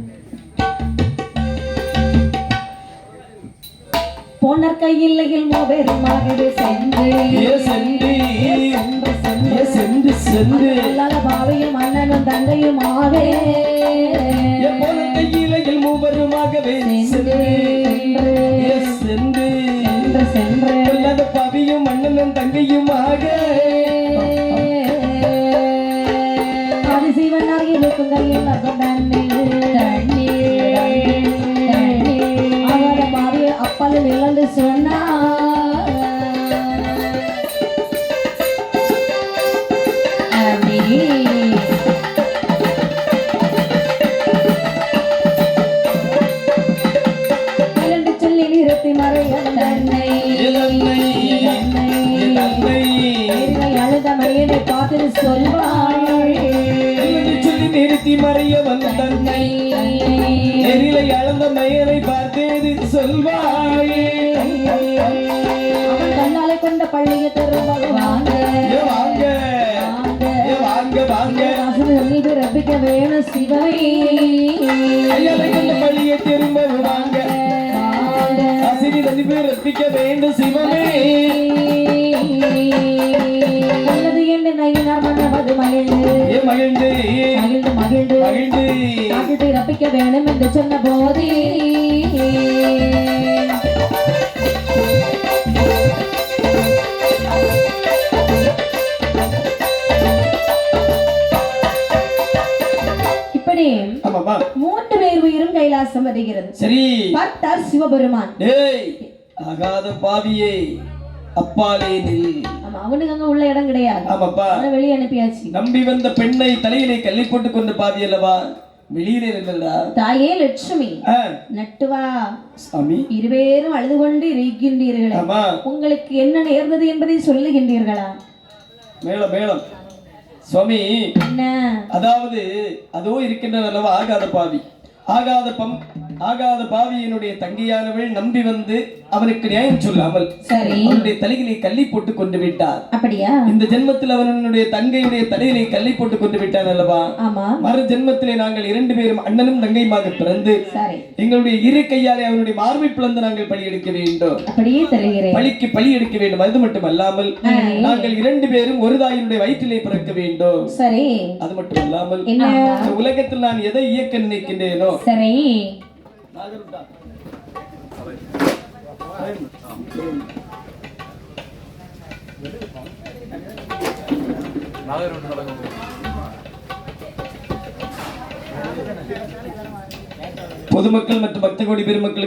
பொன்னர் கையில் மோபெருமாகவே சென்று சென்று சென்று பாவையும் அண்ணனும் தங்கையுமாக கையில் மூவருமாகவே சென்று சென்று சென்று பாவியும் அண்ணனும் தங்கையுமாக அதிசீவனாகி இருக்கும் கையில் அவர பாவிய அப்பல் நிலந்து சொன்னா சொல்லி நிறுத்தி மறைய தன்னை அழுத மையனை பார்த்து சொல்வாள் சொல்லி நிறுத்தி மறைய வந்த தன்னை நெறிலை அளந்த மயனை பார்த்தேது சொல்வாயே அவன் கண்ணாலை கொண்ட பள்ளியை தருவாங்க வாங்க வாங்க வாங்க மீது ரப்பிக்க வேணும் சிவமே கையாலை கொண்ட பள்ளியை திரும்ப வாங்க அசினி தனிப்பு ரப்பிக்க வேண்டும் சிவமே உள்ளது என்று நயினார் மன்னவது மகிழ்ந்து மகிழ்ந்து மகிழ்ந்து மகிழ்ந்து மகிழ்ந்து காட்டுத்தை ரப்பிக்க வேணும் என்று சொன்ன போதே ஆமாமா 3 பேர் உயிரும் கைலாசம் வருகிறது. சரி பார்த்தார் சிவபெருமான். டேய் ஆகாத பாவியே அப்பாலே நில். ஆமா அவனுக்கு அங்க உள்ள இடம் கிடையாது. ஆமாப்பா அவனை வெளியே அனுப்பியாச்சு. நம்பி வந்த பெண்ணை தலையிலே கல்லி போட்டு கொண்டு பாவி அல்லவா வெளியிலே நின்றா. தாயே லட்சுமி நட்டுவா சாமி இருவேரும் அழுது கொண்டு இருக்கின்றீர்களே, உங்களுக்கு என்ன நேர்ந்தது என்பதை சொல்லுகின்றீர்களா? மேளம் மேளம் சுவாமி. என்ன அதாவது அதோ இருக்கின்ற அல்லவா ஆகாத பாவியினுடைய தங்கையானவள் நம்பி வந்து அவனுக்கு நியாயம் சொல்லாமல் அவனுடைய தலையிலே கல்லி போட்டு கொண்டு விட்டார். அப்படியா? இந்த ஜென்மத்தில் அவனுடைய தங்கையுடைய தலையிலே கல்லி போட்டு கொண்டு விட்டான் அல்லவா. மறு ஜென்மத்திலே நாங்கள் 2 பேரும் அண்ணனும் தங்கையுமாக பிறந்து எங்களுடைய இரு கையாலே அவனுடைய மார்பை பிளந்து நாங்கள் பலி எடுக்க வேண்டும். பலிக்கு பலி எடுக்க வேண்டும். அது மட்டும் அல்லாமல் நாங்கள் 2 பேரும் ஒரு தாயினுடைய வயிற்றிலே பிறக்க வேண்டும். அது மட்டும் அல்லாமல் உலகத்தில் நான் எதை இயக்க நினைக்கின்றேனோ பொதுமக்கள் மற்றும் பக்த கோடி பெருமக்களுக்கு